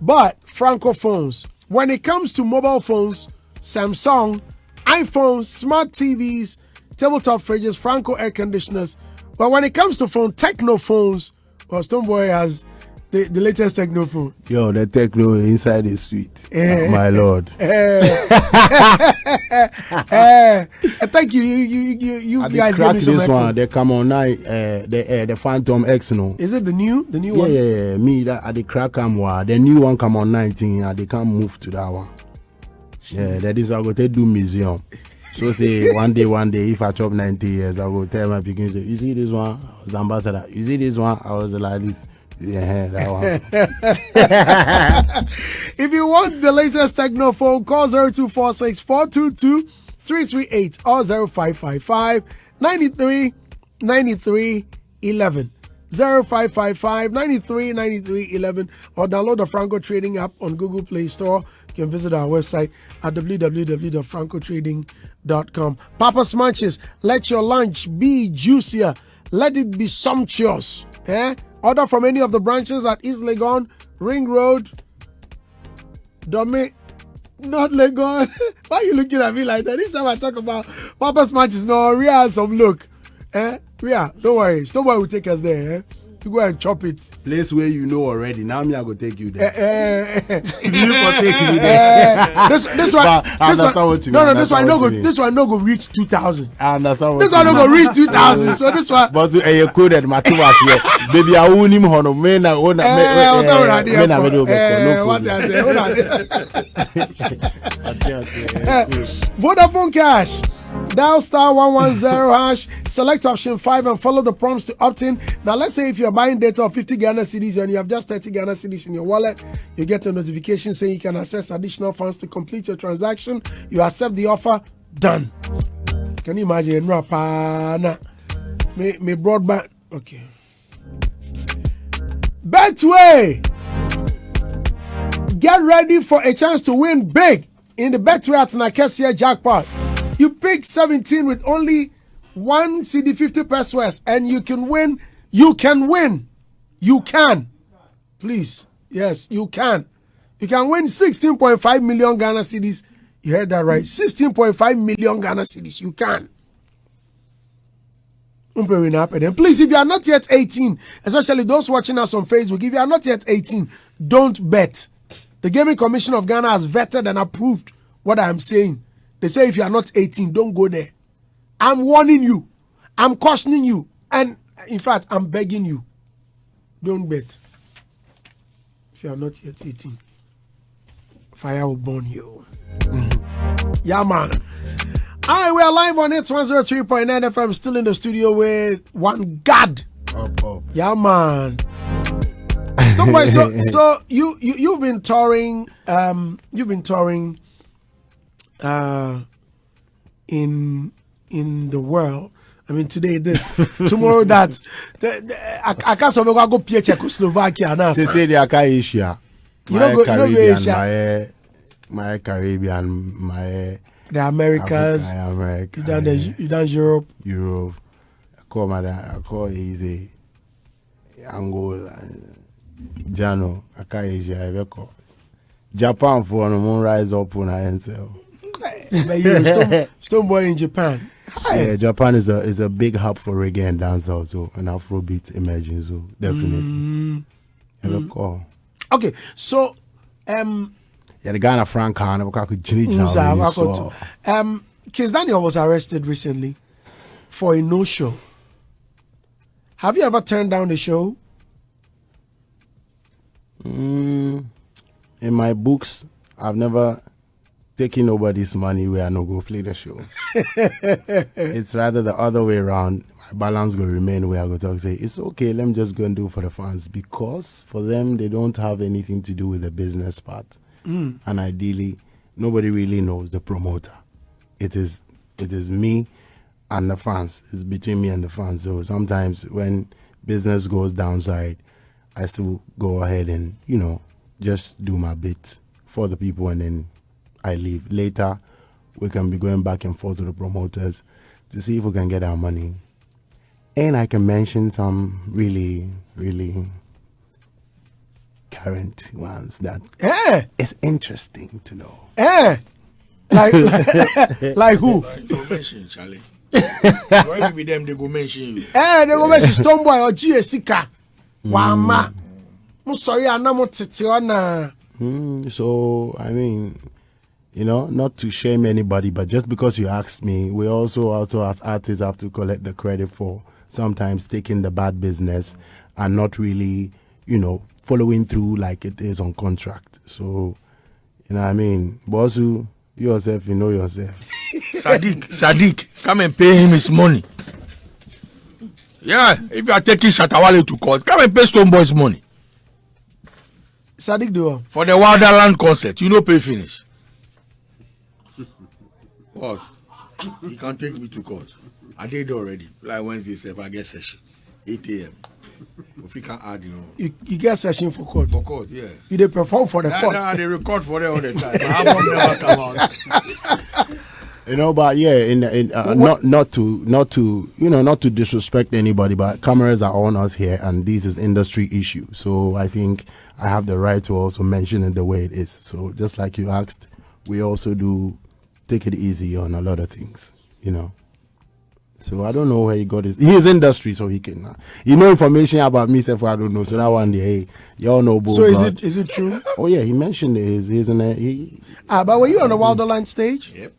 but Franco Phones. When it comes to mobile phones, Samsung, iPhones, smart TVs, tabletop fridges, Franco air conditioners. But when it comes to phone, techno phones, well, Stonebwoy has the latest techno phone. Yo, the techno inside is sweet. My lord. Thank you. You guys gave me some this one. They come on night. The Phantom X, no. Is it the new one? Yeah. Me that at the crack the new one come on 19. And they can't move to that one. Yeah, that is I go to do museum. So say one day, if I chop 90 years, I will tell my beginners, you see this one? I was ambassador. You see this one? I was like this. Yeah, that one. If you want the latest techno phone, call 0246 422 338 or 0555 93 93 11. 0555 93 93 11, or download the Franco Trading app on Google Play Store. You can visit our website at www.francotrading.com. Papa's Munches, let your lunch be juicier. Let it be sumptuous. Order from any of the branches at East Legon, Ring Road, Dome, not Legon. Why are you looking at me like that? This time I talk about Papa's Munches, no, Ria has some look. Ria, don't worry. Stonebwoy will take us there. You go and chop it. Place where you know already. Now me I go take you there. You for taking me there. This one. This one no go reach 2,000. I understand. This one no go reach 2,000. So this one. But you coded my two was here. Baby, I won't even honor men. What Vodafone Cash. Dial star 110 hash, select option 5 and follow the prompts to opt in. Now let's say if you're buying data of 50 Ghana cedis and you have just 30 Ghana cedis in your wallet, you get a notification saying you can access additional funds to complete your transaction. You accept the offer, done. Can you imagine? Me broadband. Okay. Betway. Get ready for a chance to win big in the Betway at Nakesia jackpot. You pick 17 with only 1 CD 50 pesos and you can win. You can win. You can. Please. Yes, you can. You can win 16.5 million Ghana cedis. You heard that right. 16.5 million Ghana cedis. You can. And please, if you are not yet 18, especially those watching us on Facebook, if you are not yet 18, don't bet. The Gaming Commission of Ghana has vetted and approved what I am saying. They say if you are not 18, don't go there. I'm warning you. I'm cautioning you. And in fact, I'm begging you. Don't bet. If you are not yet 18, fire will burn you. Yeah, man. All right, we are live on it, 103.9 FM, still in the studio with one God. Up. Yeah, man. Stonebwoy, so you've been touring. You've been touring. In the world. I mean, today this, tomorrow that. I can't survive. I go play Czechoslovakia now. They say they are Asia. You know, Asia. My Caribbean, my the Americas. America. You done Europe. I call easy. Angola. Jano. I call Asia. I call Japan for no more rise up on INSL. Stonebwoy in Japan. Hi. Yeah, Japan is a big hub for reggae and dance also, and Afrobeat emerging, so definitely. Okay, so yeah, the Ghana Frank Kiss Daniel was arrested recently for a no-show. Have you ever turned down the show? In my books, I've never taking nobody's money where I no go play the show. It's rather the other way around. My balance will remain where I go talk say, it's okay, let me just go and do it for the fans. Because for them, they don't have anything to do with the business part. And ideally, nobody really knows the promoter. It is me and the fans. It's between me and the fans. So sometimes when business goes downside, I still go ahead and, just do my bit for the people and then I leave. Later, we can be going back and forth to the promoters to see if we can get our money. And I can mention some really, really current ones that it's interesting to know. Like who? Information, Charlie. Why be them? They go mention you. They go mention Stonebwoy or GSika. Wama. Musori anamo titiona. So I mean, not to shame anybody, but just because you asked me, we also as artists have to collect the credit for sometimes taking the bad business and not really, following through like it is on contract. So, boss, you yourself, you know yourself. Sadiq, come and pay him his money. Yeah, if you are taking Shatawale to court, come and pay Stonebwoy's money. Sadiq do for the Wilderland concert, pay finish. What? You can't take me to court. I did already. Like Wednesday, if I get session, 8 a.m. If you can add, You get session for court. For court, yeah. You they perform for the court. Nah, they record for it all the time. My album never come out. But yeah, not to disrespect anybody, but cameras are on us here, and this is industry issue. So I think I have the right to also mention it the way it is. So just like you asked, we also do take it easy on a lot of things, So I don't know where he got his. He's industry, so he can. Information about me, so I don't know. So that one day, y'all know. So is it true? Oh yeah, he mentioned it. He's in a. But were you on the Wilderland stage? Yep.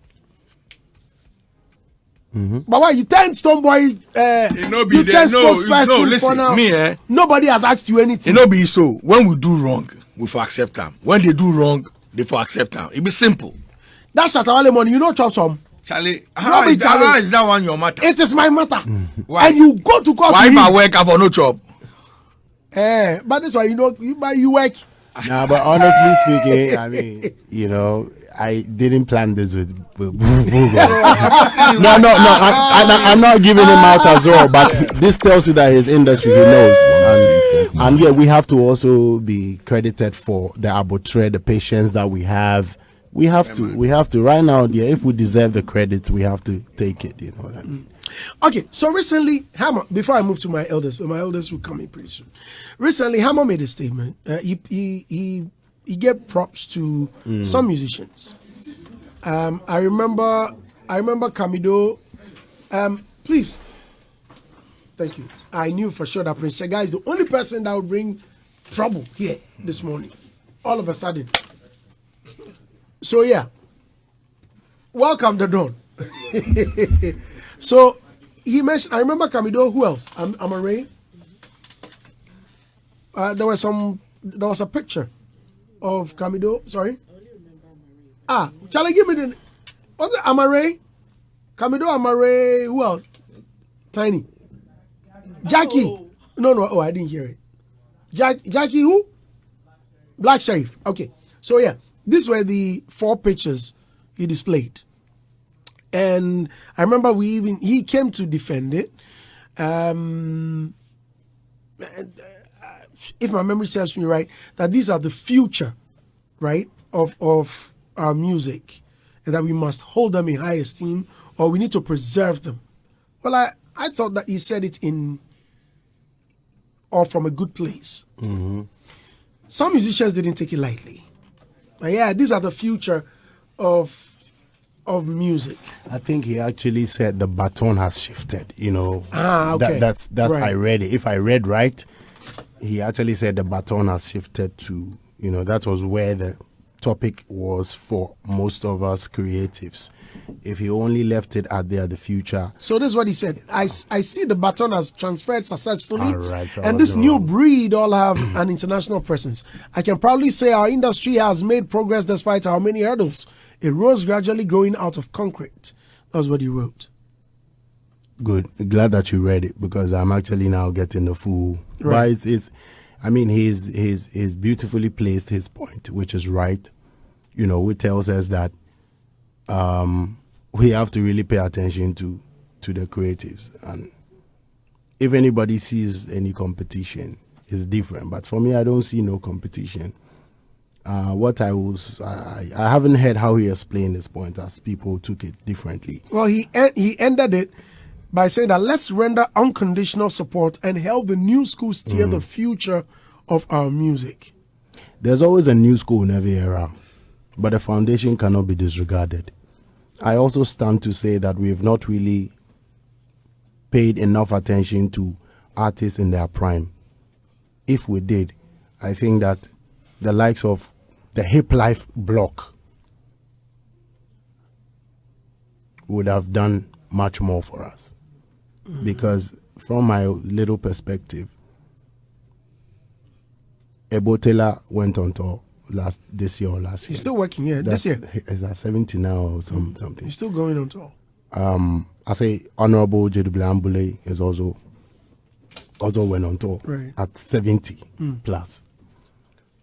But why you turned Stonebwoy? You turned spokesperson for now. Nobody has asked you anything. It no be so. When we do wrong, we for accept them. When they do wrong, they for accept them. It be simple. That's Shatawale money. Chop some. Charlie, how is that one your matter? It is my matter. Why? And you go to court. Why my work have no job? But that's why you work. Nah, but honestly speaking, I mean, you know, I didn't plan this with Google. I'm not giving him out as well, but this tells you that his industry, he knows. And yeah, we have to also be credited for the arbitrary, the patience that we have. We have to. Right now, yeah, if we deserve the credit, we have to take it. You know what I mean? Okay, so recently, Hammer, before I move to my eldest will come in pretty soon. Recently, Hammer made a statement. He gave props to some musicians. I remember Camido. Please, thank you. I knew for sure that Prince Chega is the only person that would bring trouble here this morning. All of a sudden. So yeah, welcome the dawn. So he mentioned, I remember Camido, who else? Amare. There was a picture of Camido, sorry. Charlie, give me what's it, Amare? Camido, Amare, who else? Tinny. Jackie. No, I didn't hear it. Jackie who? Black Sheriff. Okay. So yeah, these were the 4 pictures he displayed. And I remember he came to defend it. If my memory serves me right, that these are the future, right, of our music, and that we must hold them in high esteem, or we need to preserve them. Well, I thought that he said it from a good place. Mm-hmm. Some musicians didn't take it lightly. But yeah, these are the future of music. I think he actually said the baton has shifted. You know, okay. That's right. I read it. If I read right, he actually said the baton has shifted to, you know, that was where the topic was for most of us creatives. If he only left it at the future. So this is what he said. I see the baton has transferred successfully, all right, so and this new breed all have an international presence. I can proudly say our industry has made progress despite our many hurdles. It rose gradually, growing out of concrete. That's what he wrote. Good. Glad that you read it, because I'm actually now getting the full. Right. But it's I mean, he's beautifully placed his point, which is right. You know, it tells us that we have to really pay attention to the creatives, and if anybody sees any competition, it's different. But for me, I don't see no competition. I haven't heard how he explained this point, as people took it differently. Well, he ended it by saying that let's render unconditional support and help the new school steer the future of our music. There's always a new school in every era, but the foundation cannot be disregarded. I also stand to say that we have not really paid enough attention to artists in their prime. If we did, I think that the likes of the Hip Life block would have done much more for us. Because from my little perspective, Ebotela went on tour this year or last year. He's still working here this year. Is that 70 now or something? He's still going on tour. I say Honorable Jedubile is also went on tour at 70 plus.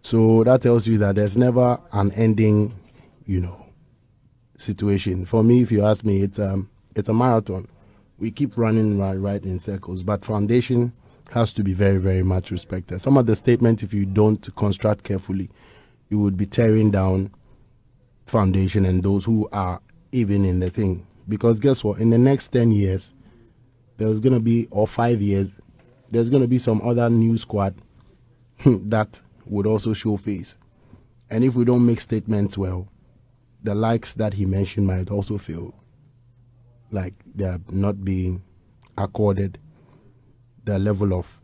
So that tells you that there's never an ending, you know, situation. For me, if you ask me, it's a marathon. We keep running right in circles, but foundation has to be very, very much respected. Some of the statements, if you don't construct carefully, you would be tearing down foundation and those who are even in the thing. Because guess what? In the next 10 years, there's going to be, or 5 years, there's going to be some other new squad that would also show face. And if we don't make statements well, the likes that he mentioned might also feel like they're not being accorded the level of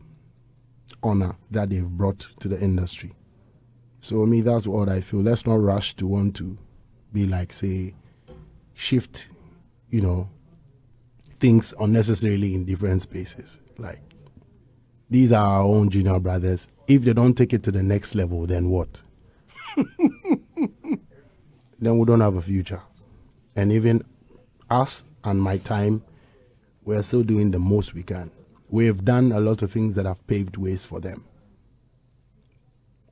honor that they've brought to the industry. So me, that's what I feel. Let's not rush to want to be like, say, shift, you know, things unnecessarily in different spaces. Like, these are our own junior brothers. If they don't take it to the next level, then what? Then we don't have a future. And even us and my time, we're still doing the most we can. We've done a lot of things that have paved ways for them.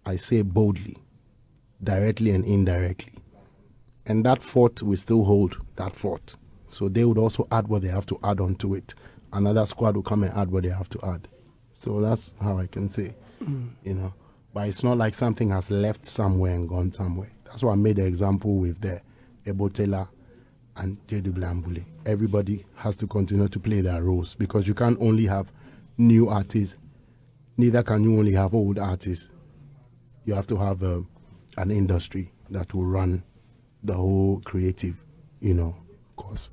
I say boldly, directly and indirectly. And that fort will still hold that fort. So they would also add what they have to add onto it. Another squad will come and add what they have to add. So that's how I can say, you know. But it's not like something has left somewhere and gone somewhere. That's why I made the example with the Ebo Taylor and J.D. Blambule. Everybody has to continue to play their roles because you can't only have new artists, neither can you only have old artists. You have to have an industry that will run the whole creative, you know, course.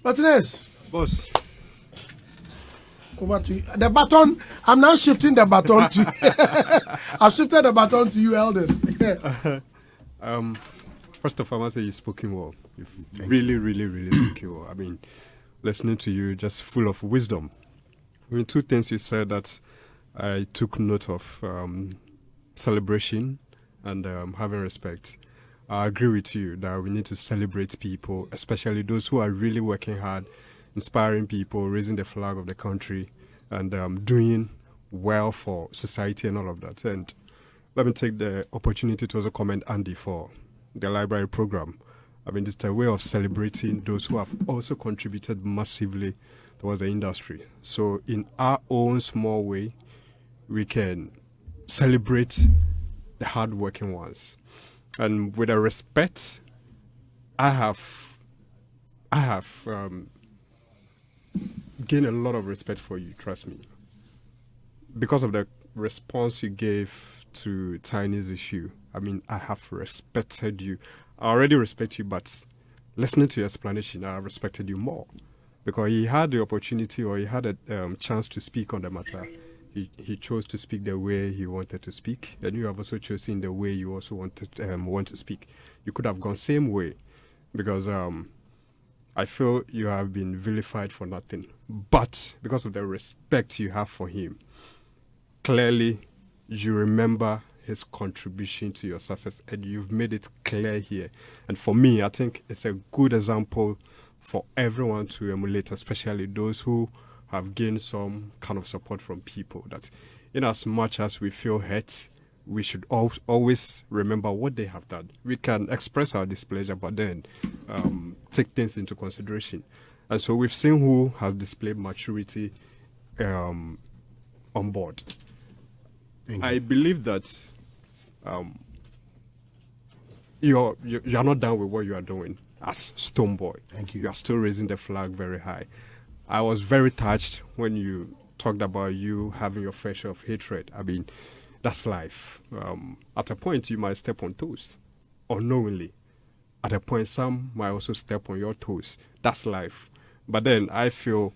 Martinez, Boss. over to you. The baton, I'm now shifting the baton to I've shifted the baton to you, elders. First of all, I must say you've spoken well. You've really spoken well. I mean, listening to you, just full of wisdom. I mean, two things you said that I took note of, celebration and having respect. I agree with you that we need to celebrate people, especially those who are really working hard, inspiring people, raising the flag of the country, and doing well for society and all of that. And let me take the opportunity to also commend Andy for the library program. I mean, it's a way of celebrating those who have also contributed massively towards the industry. So in our own small way, we can celebrate the hardworking ones. And with the respect, I have gained a lot of respect for you, trust me. Because of the response you gave to Tinny's issue, I mean, I have respected you. I already respect you, but listening to your explanation, I respected you more. Because he had the opportunity, or he had a chance to speak on the matter. He chose to speak the way he wanted to speak, and you have also chosen the way you also want to speak. You could have gone same way, because I feel you have been vilified for nothing. But because of the respect you have for him, clearly you remember his contribution to your success, and you've made it clear here. And for me, I think it's a good example for everyone to emulate, especially those who have gained some kind of support from people, that in as much as we feel hurt, we should always remember what they have done. We can express our displeasure, but then take things into consideration. And so we've seen who has displayed maturity on board. I believe that you're not done with what you are doing as Stonebwoy. Thank you. You are still raising the flag very high. I was very touched when you talked about you having your fair share of hatred. I mean, that's life. At a point, you might step on toes, unknowingly. At a point, some might also step on your toes. That's life. But then I feel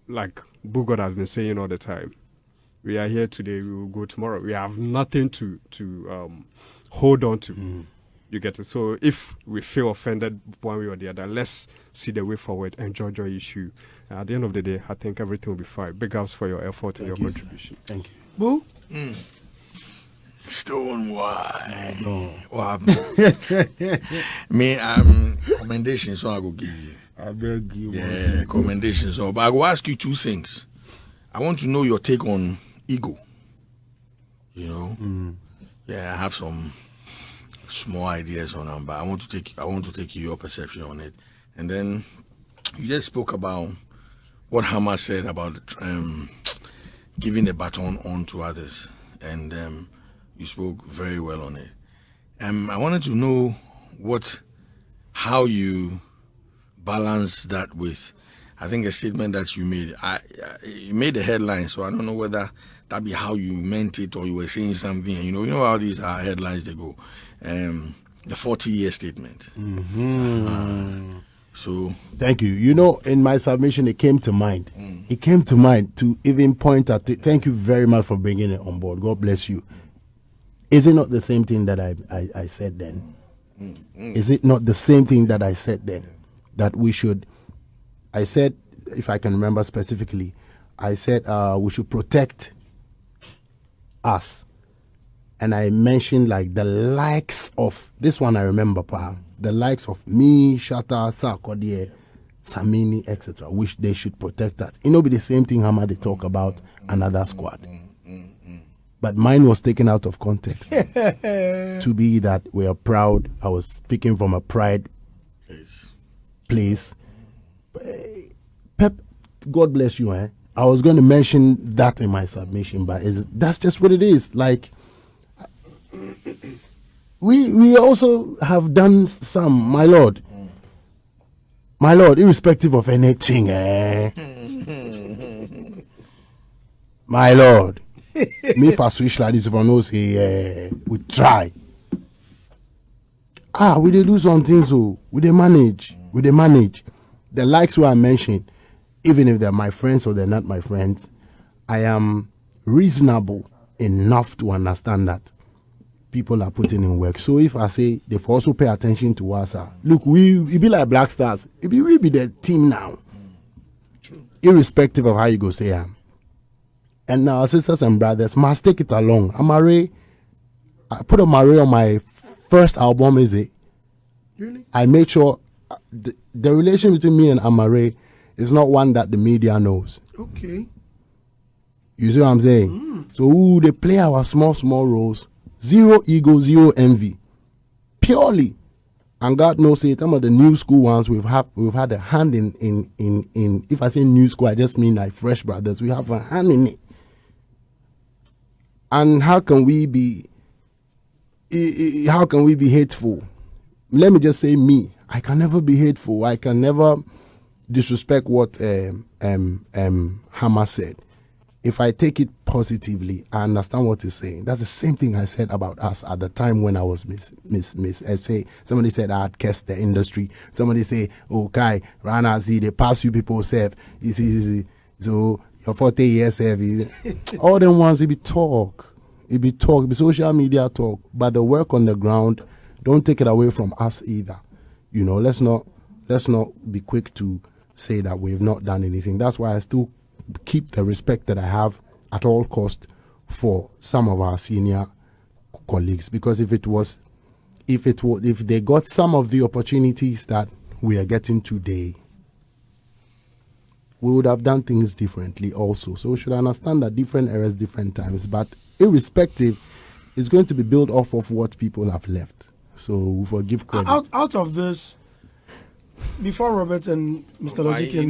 like Bugod has been saying all the time, we are here today, we will go tomorrow. We have nothing to hold on to. You get it? So if we feel offended one way or the other, let's see the way forward, enjoy your issue. At the end of the day, I think everything will be fine. Big ups for your effort and your contribution. Sir. Thank you. Boo? Stonebwoy. No. What me, commendations, so I go give you. I beg you. Yeah, commendations. So, but I will ask you two things. I want to know your take on ego. You know? Yeah, I have some small ideas on them, but I want to take your perception on it. And then you just spoke about what Hammer said about giving the baton on to others, and you spoke very well on it. I wanted to know how you balance that with, I think, a statement that you made. You made the headline, so I don't know whether that be how you meant it or you were saying something. And you know how these are headlines they go. The 40-year statement. So thank you. You know, in my submission, it came to mind. It came to mind to even point at it. Thank you very much for bringing it on board. God bless you. Is it not the same thing that I said then? Is it not the same thing that I said then? That we should, I said, if I can remember specifically, I said we should protect us. And I mentioned like the likes of, this one I remember, the likes of me, Shatta, Sarkodie, Samini, etc., which they should protect us. It will be the same thing Hamad they talk about another squad. but mine was taken out of context to be that we are proud. I was speaking from a pride place. Pep, God bless you. I was going to mention that in my submission, but that's just what it is. Like, we also have done some, my Lord, irrespective of anything. My Lord, me for switch like this, if I know say we try. We dey do something, so we dey manage. The likes who I mentioned, even if they're my friends or they're not my friends, I am reasonable enough to understand that people are putting in work. So if I say they've also pay attention to us, look, we be like Black Stars. We be the team now. True. Irrespective of how you go say am. And now, sisters and brothers, must take it along. Amare, I put Amare on my first album, is it? Really? I made sure the relation between me and Amare is not one that the media knows. Okay. You see what I'm saying? So they play our small roles. Zero ego, zero envy. Purely. And God knows it. Some of the new school ones we've had a hand in if I say new school, I just mean like Fresh Brothers. We have a hand in it. And how can we be hateful? Let me just say me. I can never be hateful. I can never disrespect what Hammer said. If I take it positively, I understand what he's saying. That's the same thing I said about us at the time when I was miss. I say somebody said I had cursed the industry. Somebody say, "Oh, Kai, Rana, see they pass you people serve. Easy. So your 40 years serve." All them ones it be talk. It be social media talk. But the work on the ground, don't take it away from us either. You know, let's not be quick to say that we've not done anything. That's why I still keep the respect that I have at all cost for some of our senior colleagues, because if they got some of the opportunities that we are getting today, we would have done things differently also. So we should understand that different eras, different times, but irrespective, it's going to be built off of what people have left. So we forgive credit. Out of this, before Robert and Mr. Logic and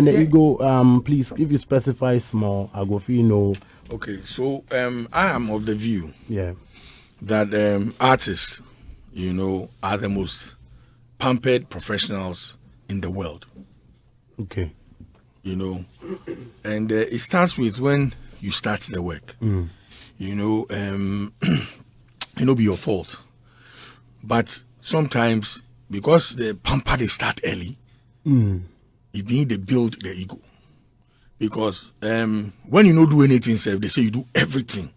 the ego, please, if you specify small, I go feel no. Okay, so I am of the view that artists, are the most pampered professionals in the world. Okay. And it starts with when you start the work. Be your fault. But sometimes, because the pamper they start early, it means they build the ego. Because when you don't do anything, they say you do everything.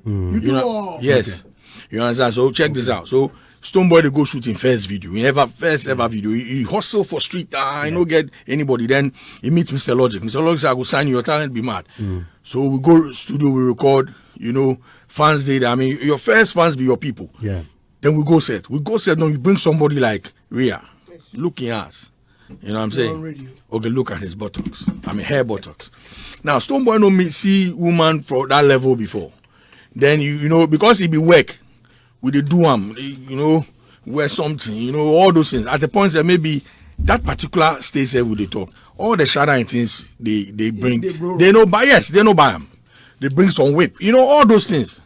You do all. Yes. Okay. You understand? So check this out. So Stonebwoy they go shooting first video. First ever video. He hustle for street. I don't get anybody. Then he meets Mr. Logic. Mr. Logic said, I will sign your talent, be mad. So we go studio, we record, fans did. I mean, your first fans be your people. Yeah. Then we go set. Now you bring somebody like Rhea, looking ass. You know what I'm saying? Okay, look at his buttocks. I mean, hair buttocks. Now, Stonebwoy don't see woman for that level before. Then, because he be work, we dey do wear something, all those things. At the point that maybe that particular stage with the talk, all the shadow and things they bring, they no buy them. They bring some whip, all those things.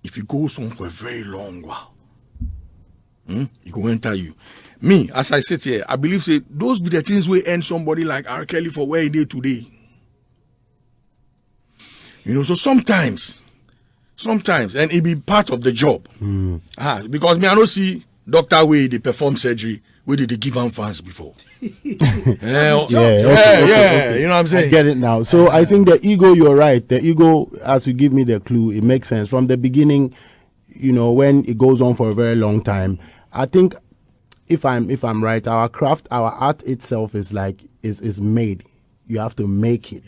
If you go somewhere very long while, it go enter you. Me, as I sit here, I believe those be the things we end somebody like R. Kelly for where he did today. So sometimes, and it be part of the job. Because me, I don't see doctor way they perform surgery where did they give him fans before. Okay. You know what I'm saying? I get it now. So I think the ego, you're right. The ego, as you give me the clue, it makes sense. From the beginning, when it goes on for a very long time, I think if I'm right, our craft, our art itself is made. You have to make it.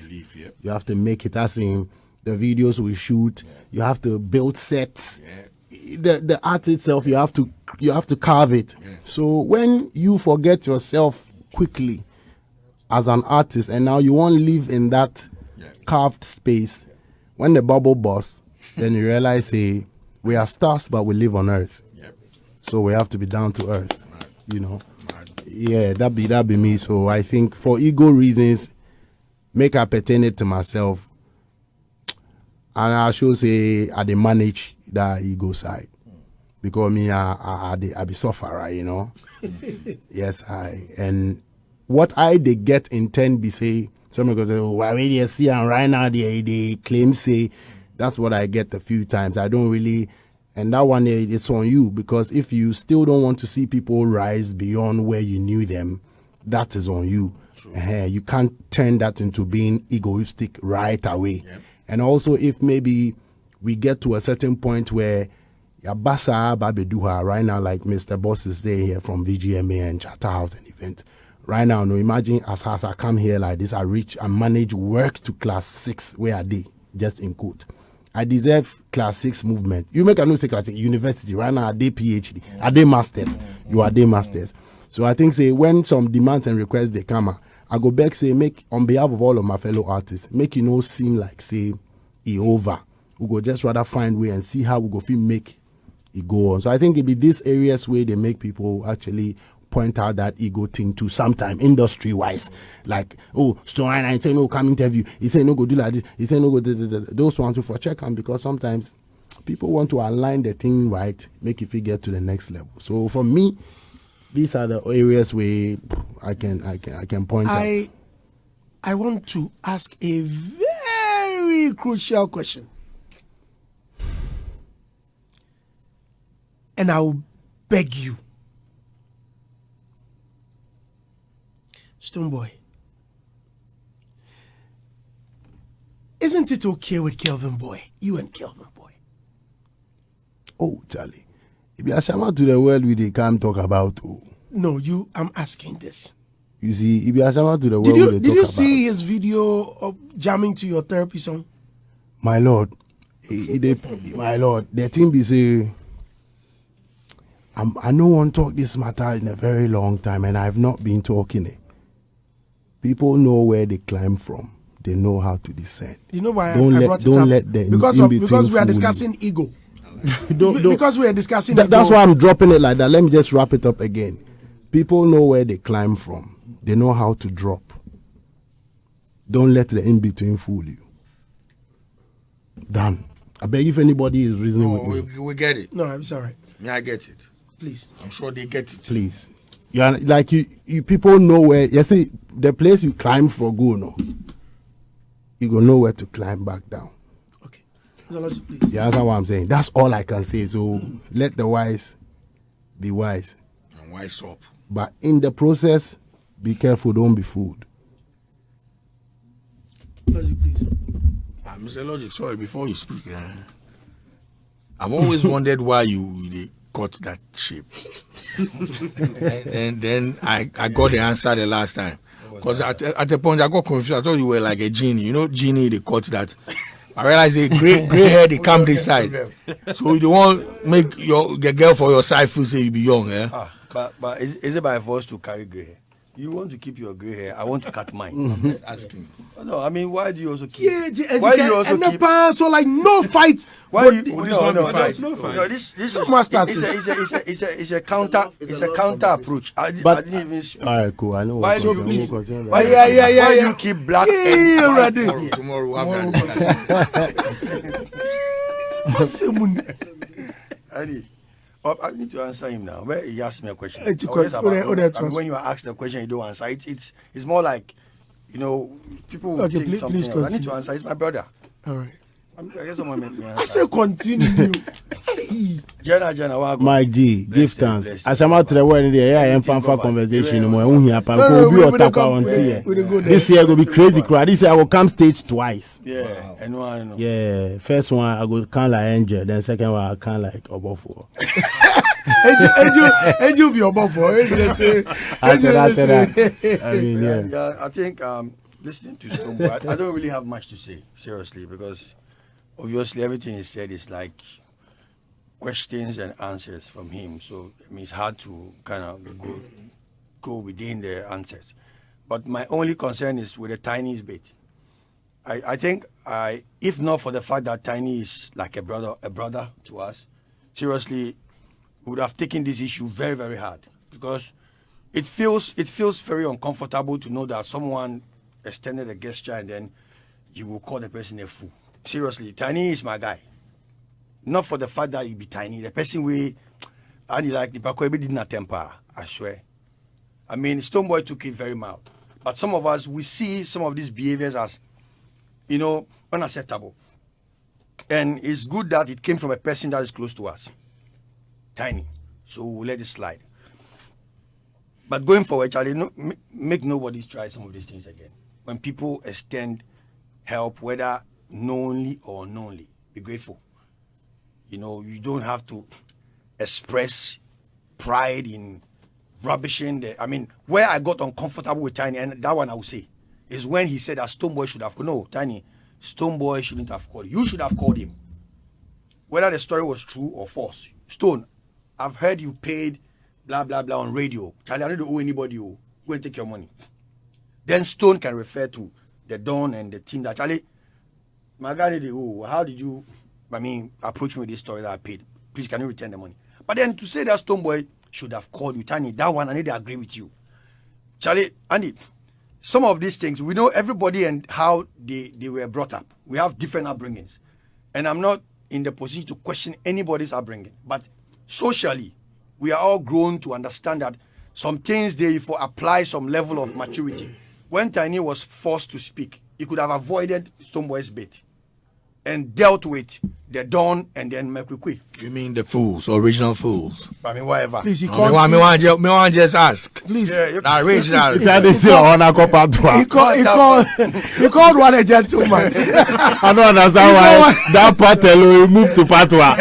You have to make it. As in the videos we shoot, you have to build sets. The art itself, you have to carve it. So when you forget yourself quickly, as an artist, and now you won't live in that carved space. When the bubble bursts, then you realize, we are stars, but we live on earth. So we have to be down to earth, you know. Yeah, that be me. So I think for ego reasons, make I pertain it to myself, and I should say I dey manage that ego side, because me I be sufferer, you know. Yes, and what I they get in 10 be say, some people say, oh, why really see and right now they claim say, that's what I get a few times. I don't really, and that one it's on you, because if you still don't want to see people rise beyond where you knew them, that is on you. You can't turn that into being egoistic right away. And also, if maybe we get to a certain point where Yabasa Babeduha right now, like Mr. Boss is there here from VGMA and Charterhouse and event. Right now, no, imagine as I come here like this, I manage work to class 6 where I did, just in quote. I deserve class 6 movement. You make a no say class 6 university. Right now, I did PhD. I did masters. You are did masters. So I think say when some demands and requests they come, I go back say make on behalf of all of my fellow artists, make it no seem like say it over. We go just rather find way and see how we go feel make it go on. So I think it be these areas where they make people actually point out that ego thing to sometime industry wise, like Stone I say no come interview, he say no go do like this, he say no go do those ones for check on, because sometimes people want to align the thing right, make it get to the next level. So for me, these are the areas where I can point out. I want to ask a very crucial question, and I will beg you, Stonebwoy, isn't it okay with Kelvin Boy? You and Kelvin Boy. Oh, Charlie. If you are Asahman to the world, we they can't talk about. No, I'm asking this. You see, if you are Asahman to the world, we they Did you talk see his video of jamming to your therapy song? My lord, my lord, the thing be say, I no one talk this matter in a very long time, and I've not been talking it. People know where they climb from. They know how to descend. You know why I brought it up? Let them because we are discussing ego. Because we are discussing ego. That's why I'm dropping it like that. Let me just wrap it up again. People know where they climb from. They know how to drop. Don't let the in-between fool you. Done. I beg if anybody is reasoning with me. We get it. No, I'm sorry. Yeah, I get it. Please. I'm sure they get it. Please. You are, like you people know where, you see, the place you climb for go, no. You go know where to climb back down. Okay. Please. Yeah, that's what I'm saying. That's all I can say. So let the wise be wise. And wise up. But in the process, be careful, don't be fooled. Logic, please. Mr. Logic, sorry, before you speak, I've always wondered why you cut that shape. and then I got the answer the last time. Because at the point I got confused. I thought you were like a genie. You know, genie, they cut that. I realized the gray hair, they come this side. So you don't want make the girl for your side feel say you be young, But is it by force to carry gray hair? You want to keep your gray hair. I want to cut mine. I'm just asking. No, I mean, why do you also keep? Yeah, why do you also keep? So like no fight. Why do you? No fight. No, this is a counter. It's a counter approach. I didn't even speak. All right, cool. I know. Why do please? Why you keep black? Tomorrow we'll have that. I need to answer him now. Where he asked me a question. It's a question. When you are asked the question, you don't answer. It's more like, people will think something else. I need to answer. It's my brother. All right. I guess someone made me answer. I say continue. Jenna, Mike G, give thanks. Asahman to the world in the air and fanfare conversation. This year will be crazy crowd. This year I will come stage twice. Yeah, I know. Yeah, first one I go kind like Angel, then second one I kind like Obofo. Angel be Obofo. I mean, yeah. I think listening to Stonebwoy, I don't really have much to say, seriously, because obviously everything he said is like questions and answers from him. So I mean, it's hard to kind of go within the answers. But my only concern is with the Tiny's bit. I think if not for the fact that Tiny is like a brother to us, seriously, we would have taken this issue very, very hard, because it feels very uncomfortable to know that someone extended a gesture and then you will call the person a fool. Seriously, Tiny is my guy. Not for the fact that he be Tiny, the person and he like the Pakoebi did not temper, I swear. I mean, Stonebwoy took it very mild. But some of us, we see some of these behaviors as, unacceptable. And it's good that it came from a person that is close to us, Tiny. So we'll let it slide. But going forward, Charlie, make nobody try some of these things again. When people extend help, whether knowingly or unknowingly, be grateful. You don't have to express pride in rubbishing where I got uncomfortable with Tiny, and that one I would say, is when he said that Stonebwoy should have no, Tiny, Stonebwoy shouldn't have called you. You should have called him. Whether the story was true or false. Stone, I've heard you paid blah blah blah on radio. Charlie, I don't owe anybody. Go and take your money. Then Stone can refer to the Don and the team that, Charlie, my guy, how did you approach me with this story that I paid? Please, can you return the money? But then to say that Stonebwoy should have called you, Tiny, that one, I need to agree with you. Charlie, Andy, some of these things, we know everybody and how they were brought up. We have different upbringings. And I'm not in the position to question anybody's upbringing. But socially, we are all grown to understand that some things they for apply some level of maturity. When Tiny was forced to speak, he could have avoided Stonebwoy's bait and dealt with the Don and then Mekukwe. You mean the fools, original fools? Whatever. Please, he Me called. want just ask. Please. Now, original. He called one a gentleman. I don't understand why that part alone moved to Patwa.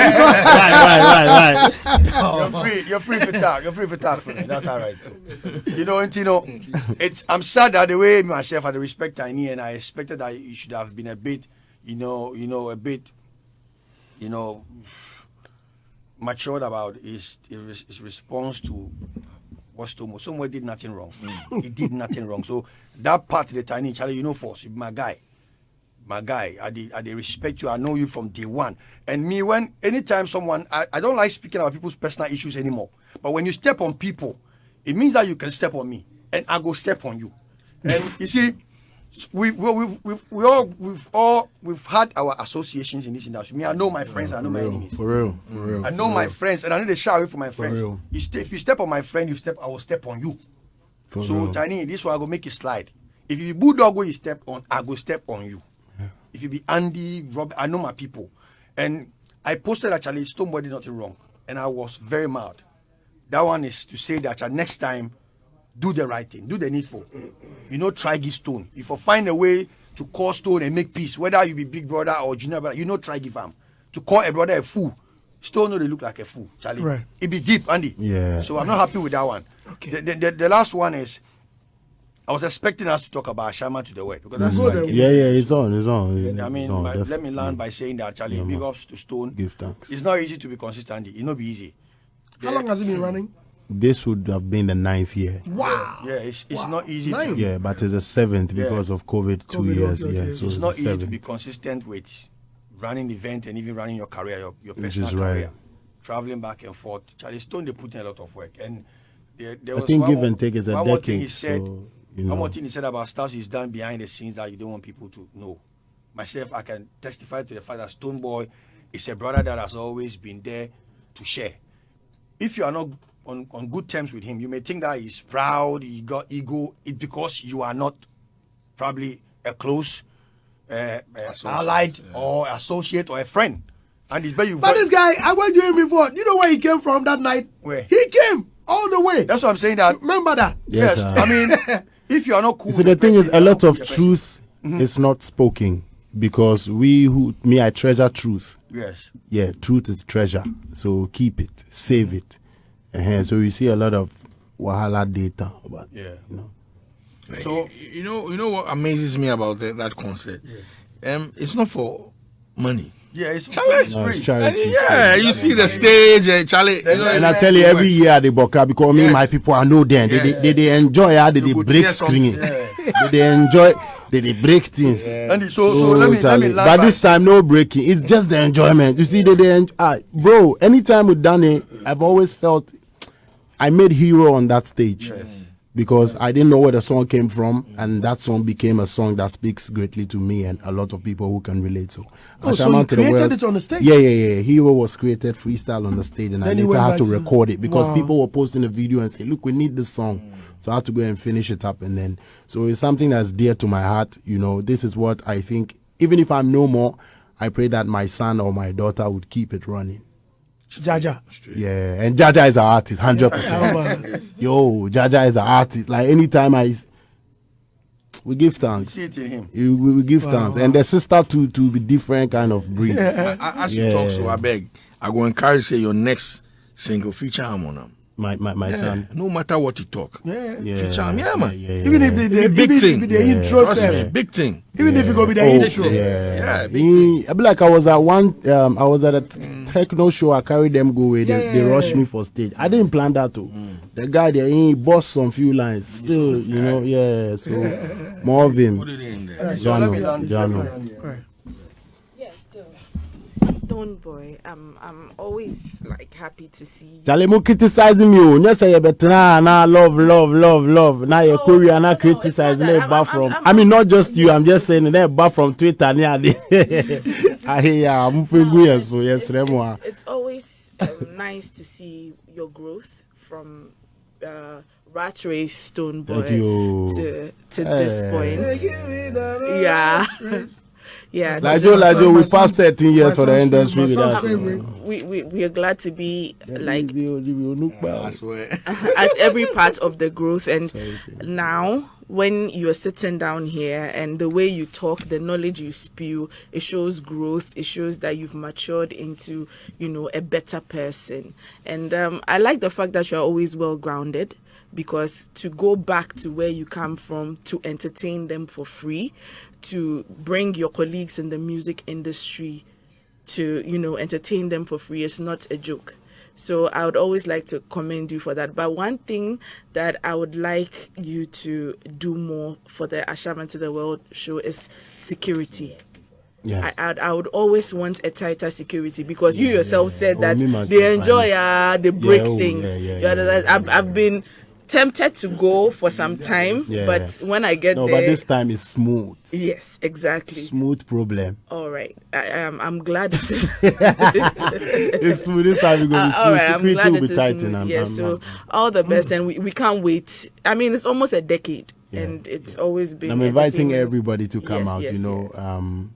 Why? You're free to talk. You're free to talk for me. That's all right too. I'm sad that the way myself I respect Tiny, and I expected that you should have been a bit, a bit matured about his response to what Stonebwoy did nothing wrong. He did nothing wrong. So that part of the Tiny, Charlie, force, my guy, I did respect you. I know you from day one. And me, anytime someone, I don't like speaking about people's personal issues anymore. But when you step on people, it means that you can step on me, and I go step on you. And you see, we've had our associations in this industry. Me, I know my friends, I know my enemies. For real. I know my friends, and I know they shy away from my friends. If you step on my friend, I will step on you. So Tiny, this one I go make it slide. If you be Bulldog where you step on, I go step on you. Yeah. If you be Andy, Rob, I know my people. And I posted actually Stonebwoy did nothing wrong, and I was very mad. That one is to say that next time, do the right thing, do the needful. Try give Stone. If you find a way to call Stone and make peace, whether you be big brother or junior brother, try give him. To call a brother a fool, Stone they look like a fool, Charlie. Right. It be deep, Andy. Yeah. So I'm not happy with that one. Okay. The last one is, I was expecting us to talk about Asahman to the word, because that's it's on. Let me land by saying that, Charlie, big ups to Stone. Give thanks. It's not easy to be consistent. It not be easy. How long has it been running? This would have been the 9th year. Wow. Yeah, it's not easy. Yeah, but it's the 7th because of COVID, 2 years. Okay. So it's not easy 7th. to be consistent with running the event and even running your career, your personal is right. career. Traveling back and forth. Charlie Stone, they put in a lot of work. And there I was think give and take is a one more thing decade. he said, So, one more thing he said about stuff he's done behind the scenes that you don't want people to know. Myself, I can testify to the fact that Stonebwoy is a brother that has always been there to share. If you are not on good terms with him, you may think that he's proud, he got ego. It's because you are not probably a close allied or associate or a friend. And it's better you. But this guy, I went to him before. You know where he came from that night? Where? He came all the way. That's what I'm saying. That Remember that? yes. I mean, if you are not cool. So the thing is, a lot of truth is not spoken because I treasure truth. Yes. Yeah, truth is treasure. So keep it, save it. So you see a lot of wahala data. But, So you know what amazes me about that concert? Yeah. It's not for money. Yeah, it's Charlie. No, it's free. charity. Yeah, you see the stage, Charlie. You know, And I tell you, every year at the Boka, because me, Yes. my people, I know them. They enjoy how they You could break hear something. screen. They enjoy, they break things. And so let me Charlie. land But by this time, no breaking. It's just the enjoyment. You see, bro, anytime we've done it, I've always felt I made hero on that stage. Because I didn't know where the song came from, and that song became a song that speaks greatly to me and a lot of people who can relate. So, so Asahman you to the created world- it on the stage? Yeah. Hero was created freestyle on the stage, and Then I you later went had to back to- record it because Wow. people were posting a video and say, "Look, we need this song." So I had to go and finish it up, and then so it's something that's dear to my heart. You know, this is what I think. Even if I'm no more, I pray that my son or my daughter would keep it running. Jaja. Yeah, and Jaja is an artist, 100%. Yeah, man. Yo, Jaja is an artist. Like anytime we give thanks. see it in him. We give thanks, and the sister to be different kind of breed. As you talk, so I beg, I go encourage say your next single feature him on them. My son. No matter what you talk, Yeah. feature him, yeah, man. Even if the Big thing. intro Trust me, set, big thing. even if it go be the intro. Yeah, big thing. I be like I was at a techno show. I carried them go away. They rushed me for stage. I didn't plan that too. The guy there, he bossed some few lines. Still, you know, yeah. So more of him. Put it in there. So let me land. Jano. Right. Yeah, so Stonebwoy, I'm always like happy to see you. Charlie, mo criticizing you. You say you better now love. Now your Korea now criticizing it's not that. bar from. I mean, not just you. I'm just saying that bar from Twitter. I hear I'm feeling so yes, Remo. It's always nice to see your growth from rat race Thank you. Stonebwoy to this point. Yeah. Yeah, Lajo, we passed 13 years for the industry. My son's Without, favorite. we are glad to be like I swear. at every part of the growth. And Sorry, now when you're sitting down here and the way you talk, the knowledge you spew, it shows growth. It shows that you've matured into, you know, a better person. And I like the fact that you're always well grounded, because to go back to where you come from, to entertain them for free, to bring your colleagues in the music industry to, you know, entertain them for free is not a joke. So I would always like to commend you for that. But one thing that I would like you to do more for the Asahman to the World show is security. yeah. I would always want a tighter security, because you yourself said Oh, that me myself, they enjoy they break oh, things. yeah, You understand? I've been tempted to go for some time, Yeah. but when I get No, there, but this time it's smooth. yes, exactly. Smooth problem. All right, I'm glad it is. It's smooth. This time we're going to All see. right, I'm Security glad will it be is tight. smooth. Yeah, so all the best, and we can't wait. I mean, it's almost a decade, and it's always been. I'm inviting entertaining. everybody to come Yes, out, yes, you know. yes.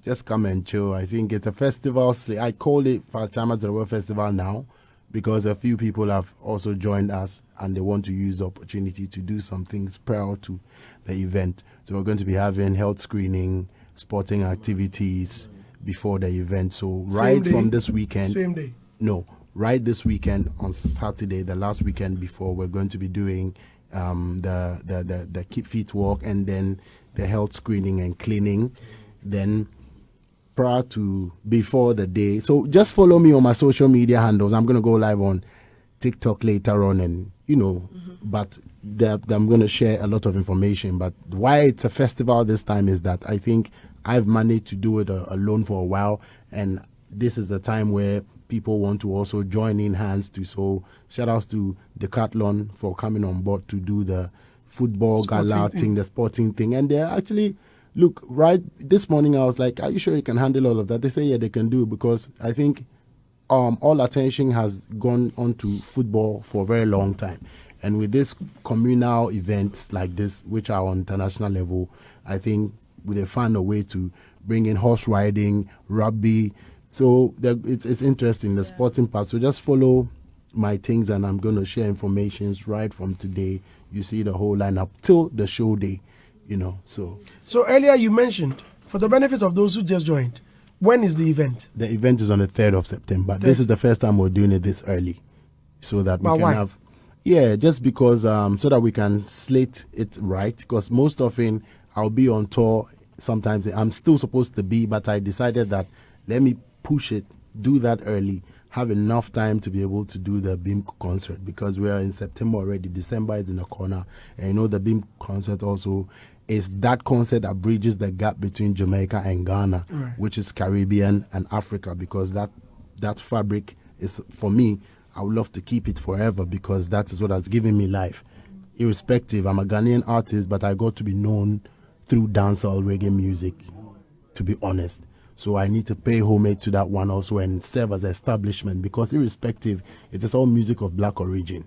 Just come and chill. I think it's a festival. I call it Asahman to the World Festival now because a few people have also joined us and they want to use the opportunity to do some things prior to the event. So we're going to be having health screening, sporting activities before the event. So right day? from this weekend. Same day. No, right this weekend on Saturday, the last weekend before, we're going to be doing the keep fit walk and then the health screening and cleaning. Then prior to before the day. So just follow me on my social media handles. I'm going to go live on TikTok later on, and you know, but I'm going to share a lot of information. But why it's a festival this time is that I think I've managed to do it alone for a while, and this is the time where people want to also join in hands to. So shout outs to Decathlon for coming on board to do the football gala thing, the sporting thing, and they're actually. Look, right this morning I was like, are you sure you can handle all of that? They say, yeah, they can do it, because I think all attention has gone on to football for a very long time. And with this communal events like this, which are on international level, I think they found a way to bring in horse riding, rugby. So it's interesting, the sporting part. So just follow my things, and I'm going to share information right from today. You see the whole lineup till the show day. You know, so earlier you mentioned, for the benefits of those who just joined, when is the event? The event is on the 3rd of September. This is the first time we're doing it this early, so that we can have, just because so that we can slate it right. Because most often I'll be on tour. Sometimes I'm still supposed to be, but I decided that let me push it, do that early, have enough time to be able to do the Beam concert, because we are in September already. December is in the corner, and the Beam concert also is that concert that bridges the gap between Jamaica and Ghana, which is Caribbean and Africa, because that fabric is, for me, I would love to keep it forever, because that is what has given me life. Irrespective, I'm a Ghanaian artist, but I got to be known through dancehall reggae music, to be honest. So I need to pay homage to that one also and serve as an establishment, because irrespective, it is all music of black origin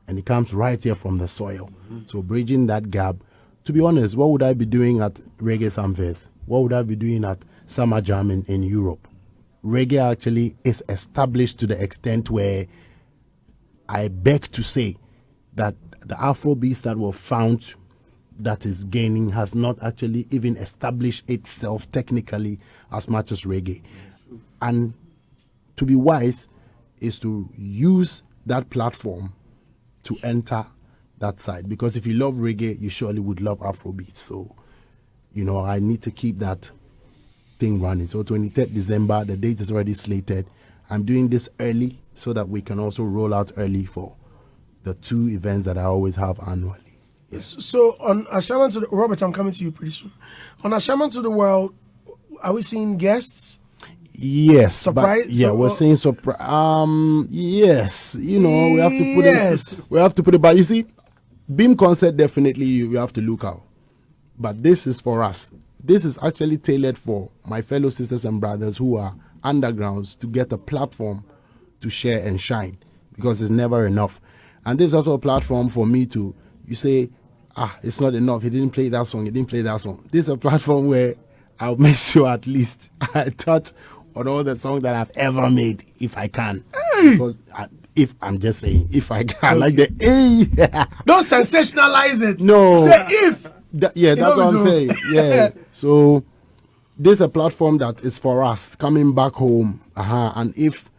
and it comes right here from the soil. So bridging that gap, to be honest, what would I be doing at Reggae Samfest? What would I be doing at Summer Jam in Europe? Reggae actually is established to the extent where I beg to say that the Afrobeats that were found that is gaining has not actually even established itself technically as much as reggae. And to be wise is to use that platform to enter that side, because if you love reggae, you surely would love Afrobeats. So, I need to keep that thing running. So 23rd December, the date is already slated. I'm doing this early so that we can also roll out early for the 2 events that I always have annually. Yes. So on Asahman to the Robert, I'm coming to you pretty soon. On Asahman to the World, are we seeing guests? Yes. Surprise? We're saying surprise. Yes. We have to put it. We have to put it. But you see, Beam concert, definitely you have to look out. But this is for us. This is actually tailored for my fellow sisters and brothers who are undergrounds to get a platform to share and shine, because it's never enough. And this is also a platform for me to, you say, it's not enough. He didn't play that song. This is a platform where I'll make sure at least I touch on all the songs that I've ever made, if I can. Because if I'm just saying, if I can, like the Don't sensationalize it. No. Say if. That's what I'm saying. Yeah. So this is a platform that is for us coming back home. And if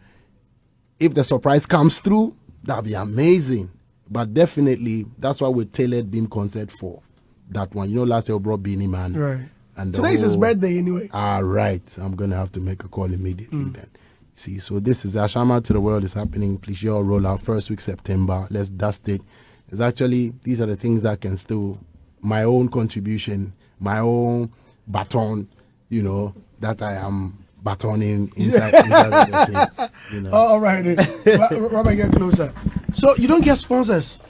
the surprise comes through, that'll be amazing. But definitely, that's why we tailored Beam concert for that one. Last year we brought Beanie Man. Right. And Today's his birthday anyway. Right. I'm going to have to make a call immediately then. See, so this is Asahman to the World is happening. Please, you all roll out first week September. Let's dust it. It's actually, these are the things that can still, my own contribution, my own baton, that I am batoning inside the thing. All right. Robert, get closer. So you don't get sponsors?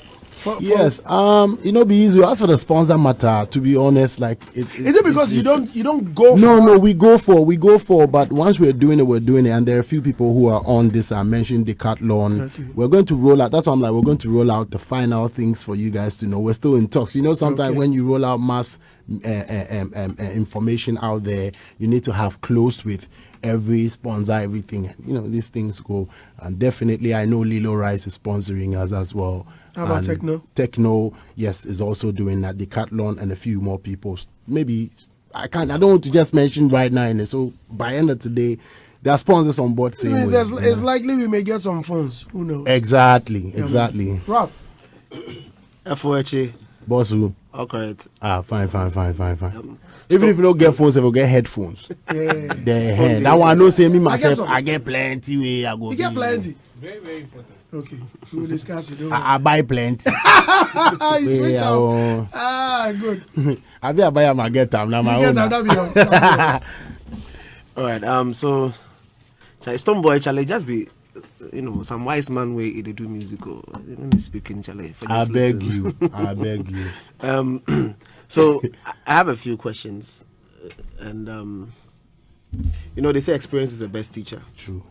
Yes. Be easy. As for the sponsor matter, to be honest, is it because you don't go? No, we go for. But once we're doing it, and there are a few people who are on this. I mentioned Decathlon. Okay. We're going to roll out. That's why I'm like, we're going to roll out the final things for you guys to know. We're still in talks. Sometimes when you roll out mass information out there, you need to have closed with every sponsor, everything. These things go. And definitely, I know Lilo Rice is sponsoring us as well. How about Techno? Techno, yes, is also doing that. Decathlon and a few more people. Maybe I don't want to just mention right now. So by end of today, there are sponsors on board saying it's likely we may get some phones. Who knows? Exactly. Rob. FOHA. Bossu. Okay. Fine. Even if you don't get phones, if you get headphones. Yeah. That one I know say me myself, I get plenty. You get plenty. Very, very important. Okay, we'll discuss it. I buy plenty. You switch out. Good. I be a buyer, I get them. Now my own. All right. So, Stonebwoy, Charlie, just be, some wise man way they do music or me speaking, Charlie. I beg you. So I have a few questions, and they say experience is the best teacher. True.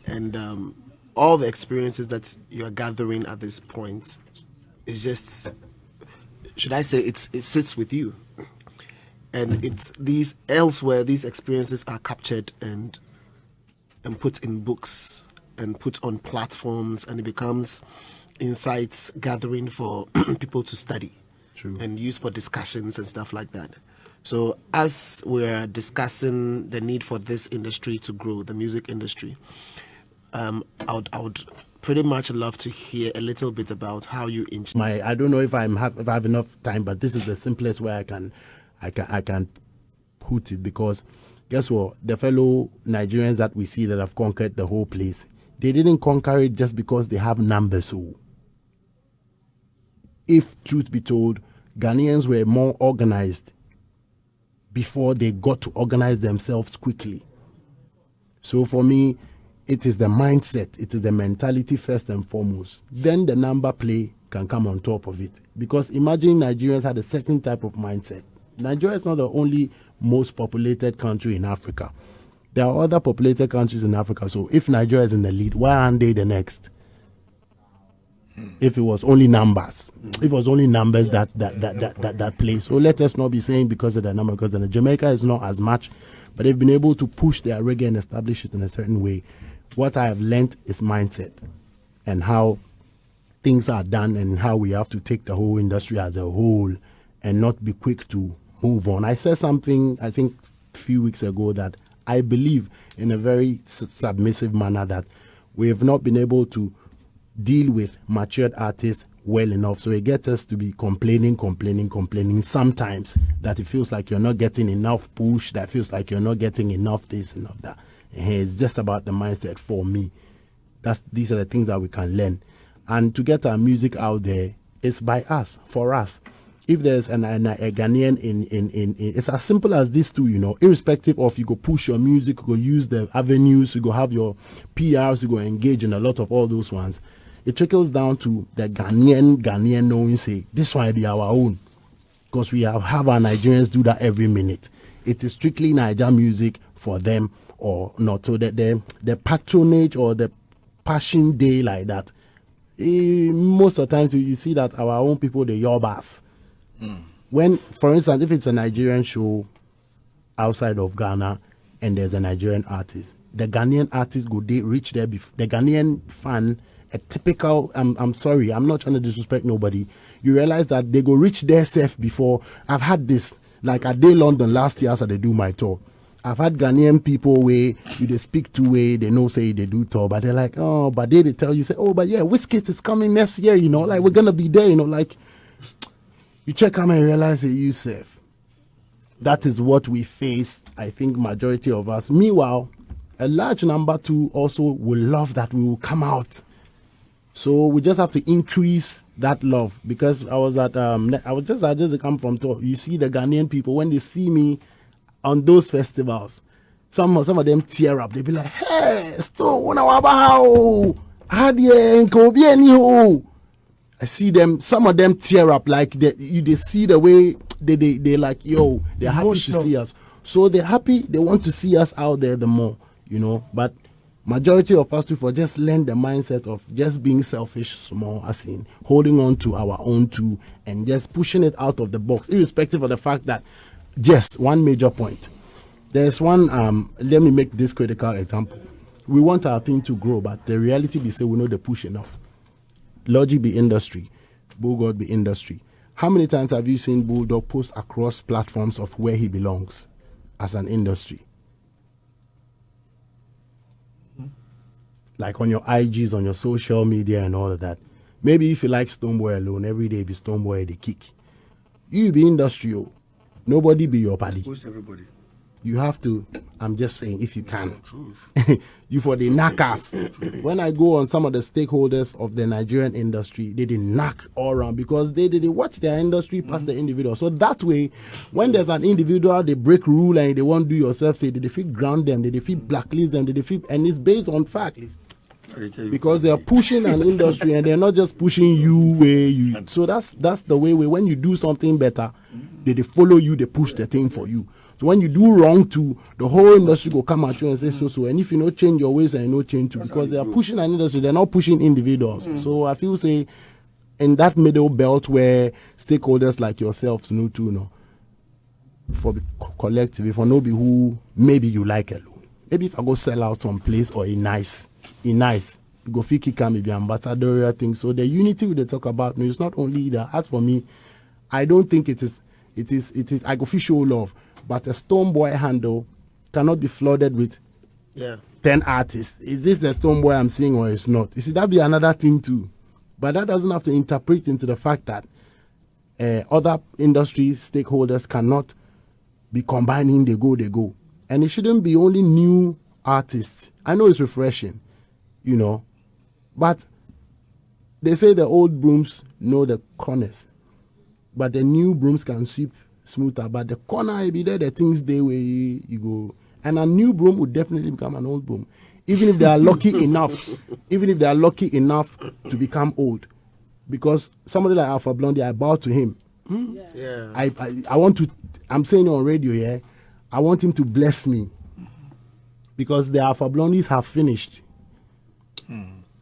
And all the experiences that you are gathering at this point is just, should I say, it sits with you, and it's these experiences are captured and put in books and put on platforms, and it becomes insights gathering for people to study. True. And use for discussions and stuff like that. So as we're discussing the need for this industry to grow, the music industry, I would pretty much love to hear a little bit about how you I don't know if I have enough time, but this is the simplest way I can put it, because guess what? The fellow Nigerians that we see that have conquered the whole place, they didn't conquer it just because they have numbers. So, if truth be told, Ghanaians were more organized before they got to organize themselves quickly. So for me, it is the mindset, it is the mentality first and foremost. Then the number play can come on top of it. Because imagine Nigerians had a certain type of mindset. Nigeria is not the only most populated country in Africa. There are other populated countries in Africa. So if Nigeria is in the lead, why aren't they the next? If it was only numbers, if it was only numbers that play. So let us not be saying because of the number, because the Jamaica is not as much, but they've been able to push their reggae and establish it in a certain way. What I have learned is mindset and how things are done and how we have to take the whole industry as a whole and not be quick to move on. I said something, I think, a few weeks ago that I believe in a very submissive manner that we have not been able to deal with matured artists well enough. So it gets us to be complaining sometimes that it feels like you're not getting enough push, that feels like you're not getting enough this, enough that. And it's just about the mindset for me. These are the things that we can learn. And to get our music out there, it's by us, for us. If there's a Ghanaian in it's as simple as this too, irrespective of you go push your music, you go use the avenues, you go have your PRs, you go engage in a lot of all those ones. It trickles down to the Ghanaian knowing, say, this one be our own. Because we have our Nigerians do that every minute. It is strictly Niger music for them or not. So that the patronage or the passion day like that, most of the times you see that our own people, the Yorubas. When, for instance, if it's a Nigerian show outside of Ghana and there's a Nigerian artist, the Ghanaian artist go they reach there before the Ghanaian fan. A typical, I'm sorry, I'm not trying to disrespect nobody. You realize that they go reach their self before. I've had this, like at Day London last year as they do my tour. I've had Ghanaian people where they speak to way, they know say they do tour, but they're like, oh, but they tell you, say, oh, but yeah, Wizkid is coming next year, like we're gonna be there, like you check out and realize that you self. That is what we face, I think, majority of us. Meanwhile, a large number too also will love that we will come out. So we just have to increase that love, because I just come from tour. You see the Ghanaian people, when they see me on those festivals, some of them tear up. They be like, hey, Stone, I see them, some of them tear up, like they see the way they like, yo, they're happy to see us. So they're happy, they want to see us out there the more, but majority of us for just learn the mindset of just being selfish small, as in holding on to our own too and just pushing it out of the box, irrespective of the fact that, yes, one major point. There's one, let me make this critical example. We want our thing to grow, but the reality be say we know the push enough. Logic be industry, Bulldog be industry. How many times have you seen Bulldog post across platforms of where he belongs as an industry? Like on your IGs, on your social media and all of that. Maybe if you like Stonebwoy alone, every day be Stonebwoy the kick. You be industrial. Nobody be your buddy. Post everybody. You have to, I'm just saying, if you can. You for the knackers. When I go on some of the stakeholders of the Nigerian industry, they didn't knock all around because they watch their industry past the individual. So that way, when there's an individual, they break rule and they won't do yourself, say they defeat ground them, they defeat blacklist them, they defeat, and it's based on facts. Because they are pushing an industry and they're not just pushing you where you. So that's the way when you do something better, they follow you, they push the thing for you. So when you do wrong too, the whole industry will come at you and say so. And if you don't change your ways and you don't change too, because they are pushing an industry, they're not pushing individuals. So I feel say in that middle belt where stakeholders like yourselves know too, for the collective, if I know be who maybe you like alone. Maybe if I go sell out some place or a nice, you go fiki can maybe ambassadorial thing. So the unity they talk about, no, it's not only that. As for me, I don't think it is I go show love. But a Stonebwoy handle cannot be flooded with 10 artists. Is this the Stonebwoy I'm seeing or it's not? You see, that be another thing too. But that doesn't have to interpret into the fact that other industry stakeholders cannot be combining, they go. And it shouldn't be only new artists. I know it's refreshing, you know, but they say the old brooms know the corners, but the new brooms can sweep smoother. But the corner will be there, the things they where you go. And a new broom would definitely become an old broom. Even if they are lucky enough, to become old. Because somebody like Alpha Blondie, I bow to him. Yeah. I want to, I'm saying it on radio, yeah. I want him to bless me. Because the Alpha Blondies have finished.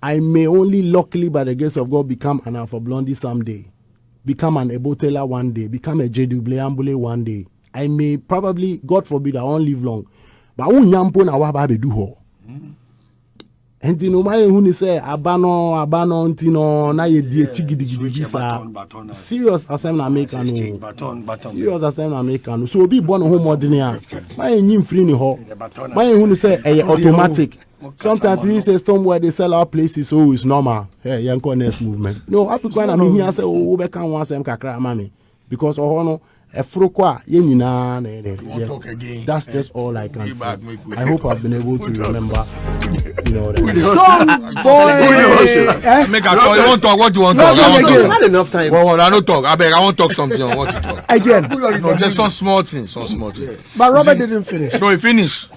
I may only luckily, by the grace of God, become an Alpha Blondie someday. Become an Ebotela one day. Become a Jedu Bleambule one day. I may probably, God forbid, I won't live long. But I won't yampo na wababe do ho. And you know, my who say abano ntino na ye die chigidi sa. Serious Asahman American. Serious Asahman American. So be born home ordinary. My nyim free ni ho. My who say automatic. Sometimes he says Stonebwoy they sell our places, so it's normal. Hey, yanko next movement. No, African I mean here say oh be kan wan sem kakra mami. Because no Efrokwa, that's just all I can say. I hope I've been able to remember. You know, Stonebwoy. Make a call. You want to talk? What do you want to talk? It's not enough time. Well, I don't talk. I want to talk something on what you talk. Again. No, just some small things. But Robert didn't finish. No, he finished.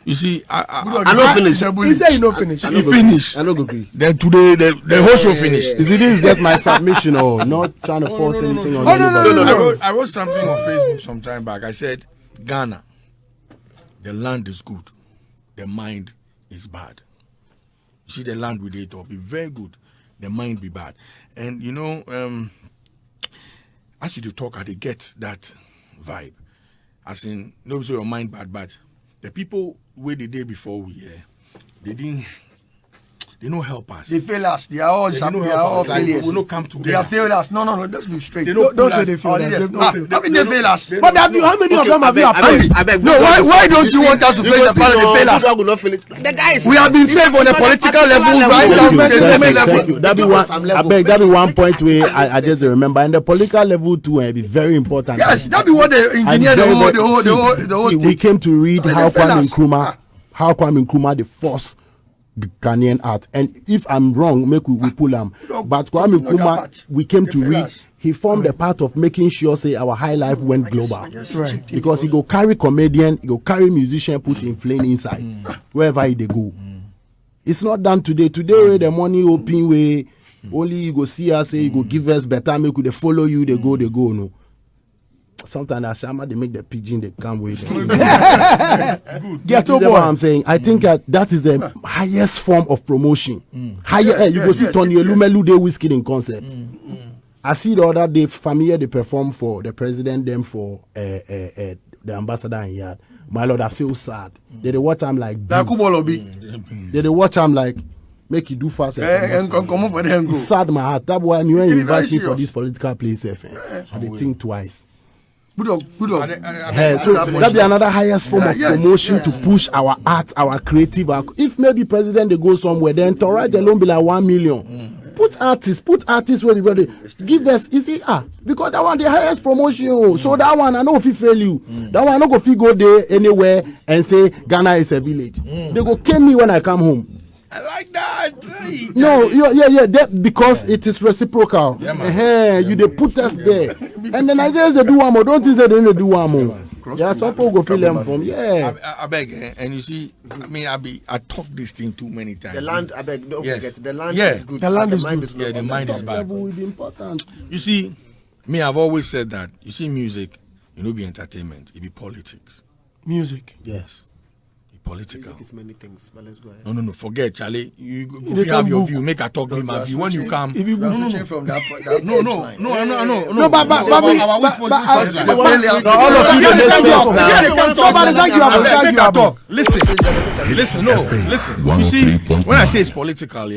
You see, I don't finish. He said he don't finish. He finished. I don't agree. Then today the whole show finished. Is it this get my submission or not trying to force anything on anybody? No. I wrote something on Facebook some time back. I said, Ghana, the land is good, the mind is bad. You see, the land with it will be very good, the mind be bad. And you know, as you talk, they get that vibe. As in, no, so your mind bad, but the people where the day before we they don't help us. They fail us. They are all failures. We don't come together. They have failed us. No, let's be straight. Don't say they failed us. They fail us. But how many of them have you approached? No, why don't you want us to face the panel? They fail us. The guys, We have been failed on a political level right down to the government level. That be one point where I just remember. And the political level too will be very important. Yes, that be what the engineer the whole See, we came to read how Kwame Nkrumah the force Ghanaian art, and if I'm wrong, make we pull him. But Kwame Nkrumah, we came to read. He formed a part of making sure, say, our high life went global. Right. Because he go carry comedian, he go carry musician, put in flame inside wherever they go. It's not done today. Today, the money open way. Only you go see us, say you go give us better, make they follow you. They go. No. Sometimes Asahman they make the pigeon they come with. Get over. What I'm saying. I think that is the highest form of promotion. Higher. You go see Tony Elumelu they whiskey in concert. I see the other day familiar they perform for the president, them for the ambassador in yard. My lord, I feel sad. They watch I'm like they watch I'm like make you do fast and come over there and go. It's sad my heart. That's why you invite me for this political place. I they think twice. Good. So that be another highest form of promotion to push our art, our creative. If maybe president they go somewhere, then to write alone be like 1 million. Put artists where they give us. You see, because that one the highest promotion. So that one I know if he fail you, that one I know if he go there anywhere and say Ghana is a village. They go kill me when I come home. I like that. No, that because it is reciprocal. You they put us there, and then I guess they do one more. Don't think they don't do one more. Yeah, some people go feel them from. I beg, and you see, I mean, I talk this thing too many times. The land, I beg, don't forget, the land is good. The land is good. Yeah, the mind is bad. Level will be important. You see, me, I've always said that. You see, music, be entertainment, it be politics. Music. Yes. Political. Music is many things, but let's go ahead. No, forget, Charlie. You have your view. Make a talk with my view. When you come, from that no. But Listen. You see, when I say it's political,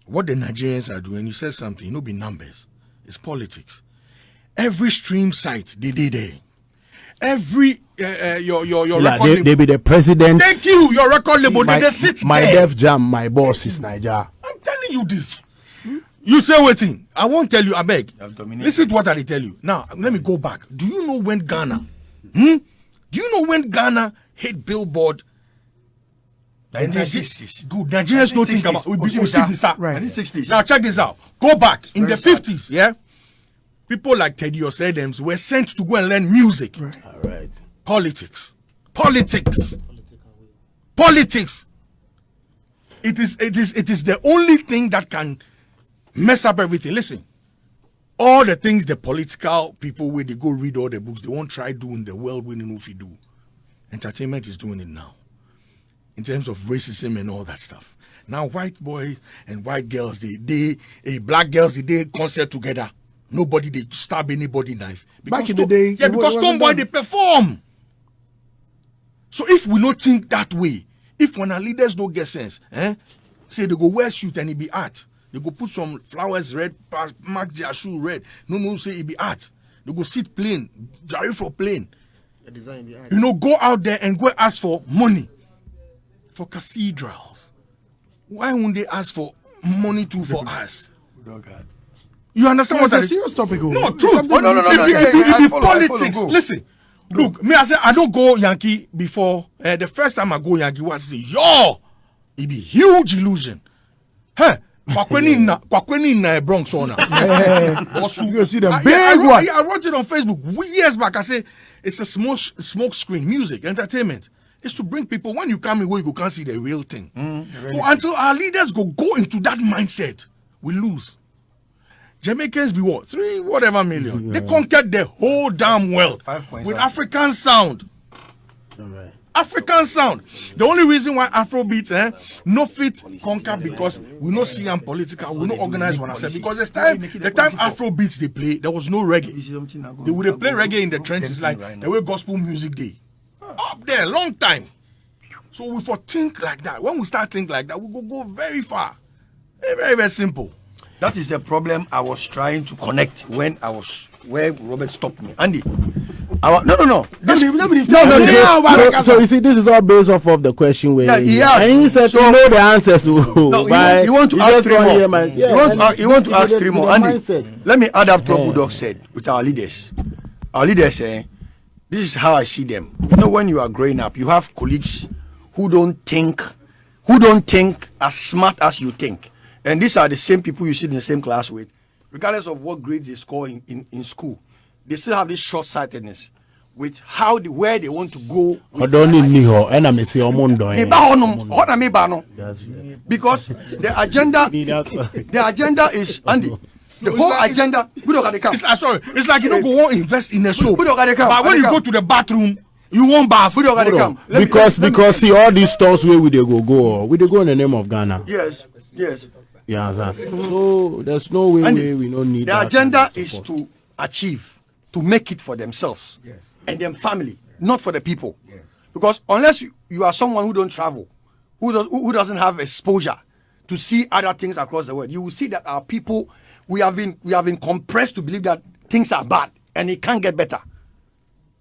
what the Nigerians are doing, you said something, be numbers. It's politics. Every stream site, they did there. Every your record label. They be the president. Thank you. Your record label. They sit my there. Def Jam, my boss is Niger. I'm telling you this. You say waiting. I won't tell you. I beg. Listen to what I tell you. Now let me go back. Do you know when Ghana Do you know when Ghana hit Billboard? 1960s. Good. Nigerians don't think about it. Right. 1960s. Now check this out. Go back in the 50s. Yeah, people like Teddy Osedams were sent to go and learn music, All right. politics. It is the only thing that can mess up everything. Listen, all the things the political people where they go read all the books, they won't try doing the world we know if you do. Entertainment is doing it now. In terms of racism and all that stuff. Now white boys and white girls, black girls, they concert together. Nobody they stab anybody knife. Back in the day, because Stonebwoy they perform. So if we not think that way, if when our leaders don't get sense, say they go wear suit and it be art. They go put some flowers red, mark their shoe red. No, say it be art. They go sit plain, jarry for plain. You know, go out there and go ask for money for cathedrals. Why won't they ask for money too for us? You understand what It's I a mean? serious topic. No, It's true. something no, we need no, to- no, It be follow, politics. go. Listen, look, me I say I don't go Yankee before. The first time I go Yankee was say, yo, it be huge illusion. Huh? Kwakweni na Bronx ona. You go see them big I one. wrote it on Facebook years back. I say it's a smoke screen, music, entertainment. It's to bring people when you come in where you can't see the real thing. So until our leaders go into that mindset, we lose. Jamaicans be what? 3 whatever million. They conquered the whole damn world 5 point with something. African sound. All right. African sound. The only reason why Afrobeat no fit conquer because we no see them political, we no organize one ourselves. Because the time Afrobeats they play, there was no reggae. They would play reggae in the trenches like the way gospel music day. Up there, long time. So we for think like that. When we start think like that, we go very far. Very, very, very simple. That is the problem I was trying to connect when I was where Robert stopped me. Andy, no. So you see, this is all based off of the question where Yeah, he asked. and he said, So- you know the answers. No, you want to ask 3 more. You want to ask 3 more. Andy, let me add up to what Budok said with our leaders. Our leaders, this is how I see them. You know, when you are growing up, you have colleagues who don't think as smart as you think. And these are the same people you sit in the same class with. Regardless of what grades they score in school, they still have this short-sightedness with where they want to go. Because the agenda is, Andy, the whole agenda. It's like you don't go invest in a soap. But But when you go to the bathroom, you won't bath. Because see all these stores where we they go in the name of Ghana. Yes. Yeah, sir. So there's no way we don't need the that agenda kind of is support. to achieve, to make it for themselves and their family, not for the people. Because unless you are someone who don't travel, who doesn't have exposure to see other things across the world, you will see that our people, we have been compressed to believe that things are bad and it can't get better.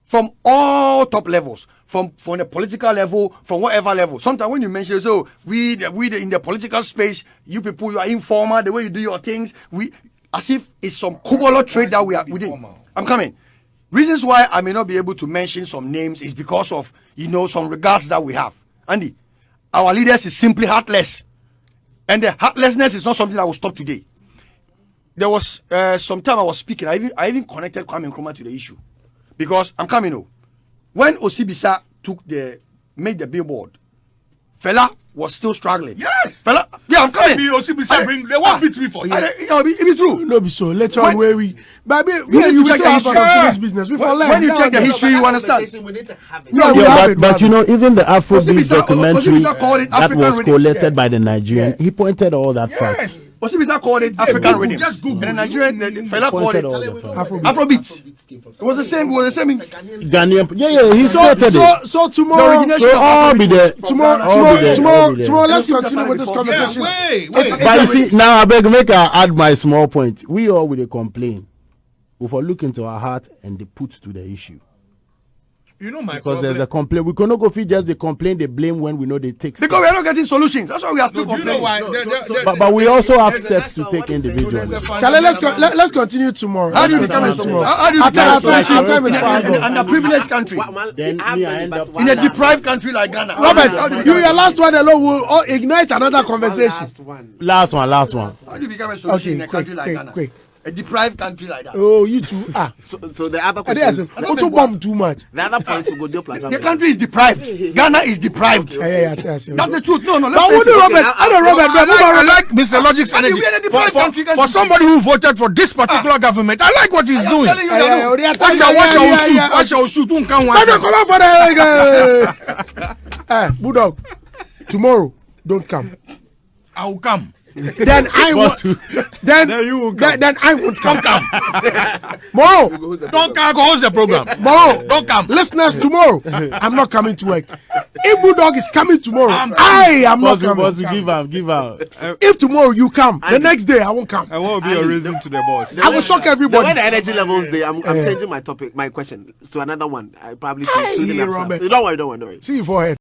From all top levels, from the political level, from whatever level. Sometimes when you mention, so we in the political space, you people, you are informal, the way you do your things, as if it's some Kubolo trade that we are within. I'm coming. Reasons why I may not be able to mention some names is because of, some regards that we have. Andy, our leaders is simply heartless. And the heartlessness is not something that will stop today. There was some time I was speaking, I even connected Kwame Nkrumah to the issue. Because I'm coming. When Osibisa made the billboard, Fela was still struggling. Yes. Fela, yeah, I'm coming. They won't beat me for here. It be true. No be so. Later on, where we, but need you to check still the have history. unfinished business. We for When learn. you check the history, you understand. We need to have it. Yeah, we have it, But even the Afrobeat Osibisa documentary called it that African was rhythm. collated by the Nigerian, he pointed all that facts. Yes. Osibisa called it African rhythm. just Google. And the Nigerian, Fela called it Pointed all the facts. Afrobeat. It was the same. Ghanaian, he stated it. So tomorrow, The So all be there. tomorrow, let's continue with this conversation. Wait. But you see, now I beg make I add my small point. We all will complain. We for look into our heart and they put to the issue. You know my Because problem. there's a complaint. We cannot go feed just the complaint, they blame when we know they take steps. Because we are not getting solutions. That's why we are still Do you know complaining. why? But we also have steps to take individually. Charlie, let's continue tomorrow. How do you Let's become a continue solution? How do you Our become a time is solution far in an gone. underprivileged country? Then me, I end up In a deprived country like Ghana. Robert, your last one alone will ignite another conversation. Last one. How do you become a solution Okay, in a country like Ghana? quick. A deprived country like that. Oh, you too. So the other I question think is, auto bomb too much. the other point will go deal plus. The country is deprived. Ghana is deprived. Yeah. That's the truth. No, But let's what face do it. Robert? I know Robert. I like Mr. Logic's energy. we are in a deprived country, For somebody who voted for this particular government, I like what he's doing. telling you that, What shall we shoot? Who can Come answer? on for the Bulldog. Tomorrow, don't come. I will come. Then I won't. Then you will come. Then I won't come. Tomorrow, Don't come. Host the program. tomorrow. Don't come. Listeners, tomorrow I'm not coming to work. If Bulldog is coming tomorrow, I am not coming. Boss, give out. If tomorrow you come, the next day I won't come. And what will be your reason to the boss? I will shock The everybody. way the energy levels there, I'm changing my topic, my question to another one. I probably Hey, should Robert. Don't worry. See you forehead.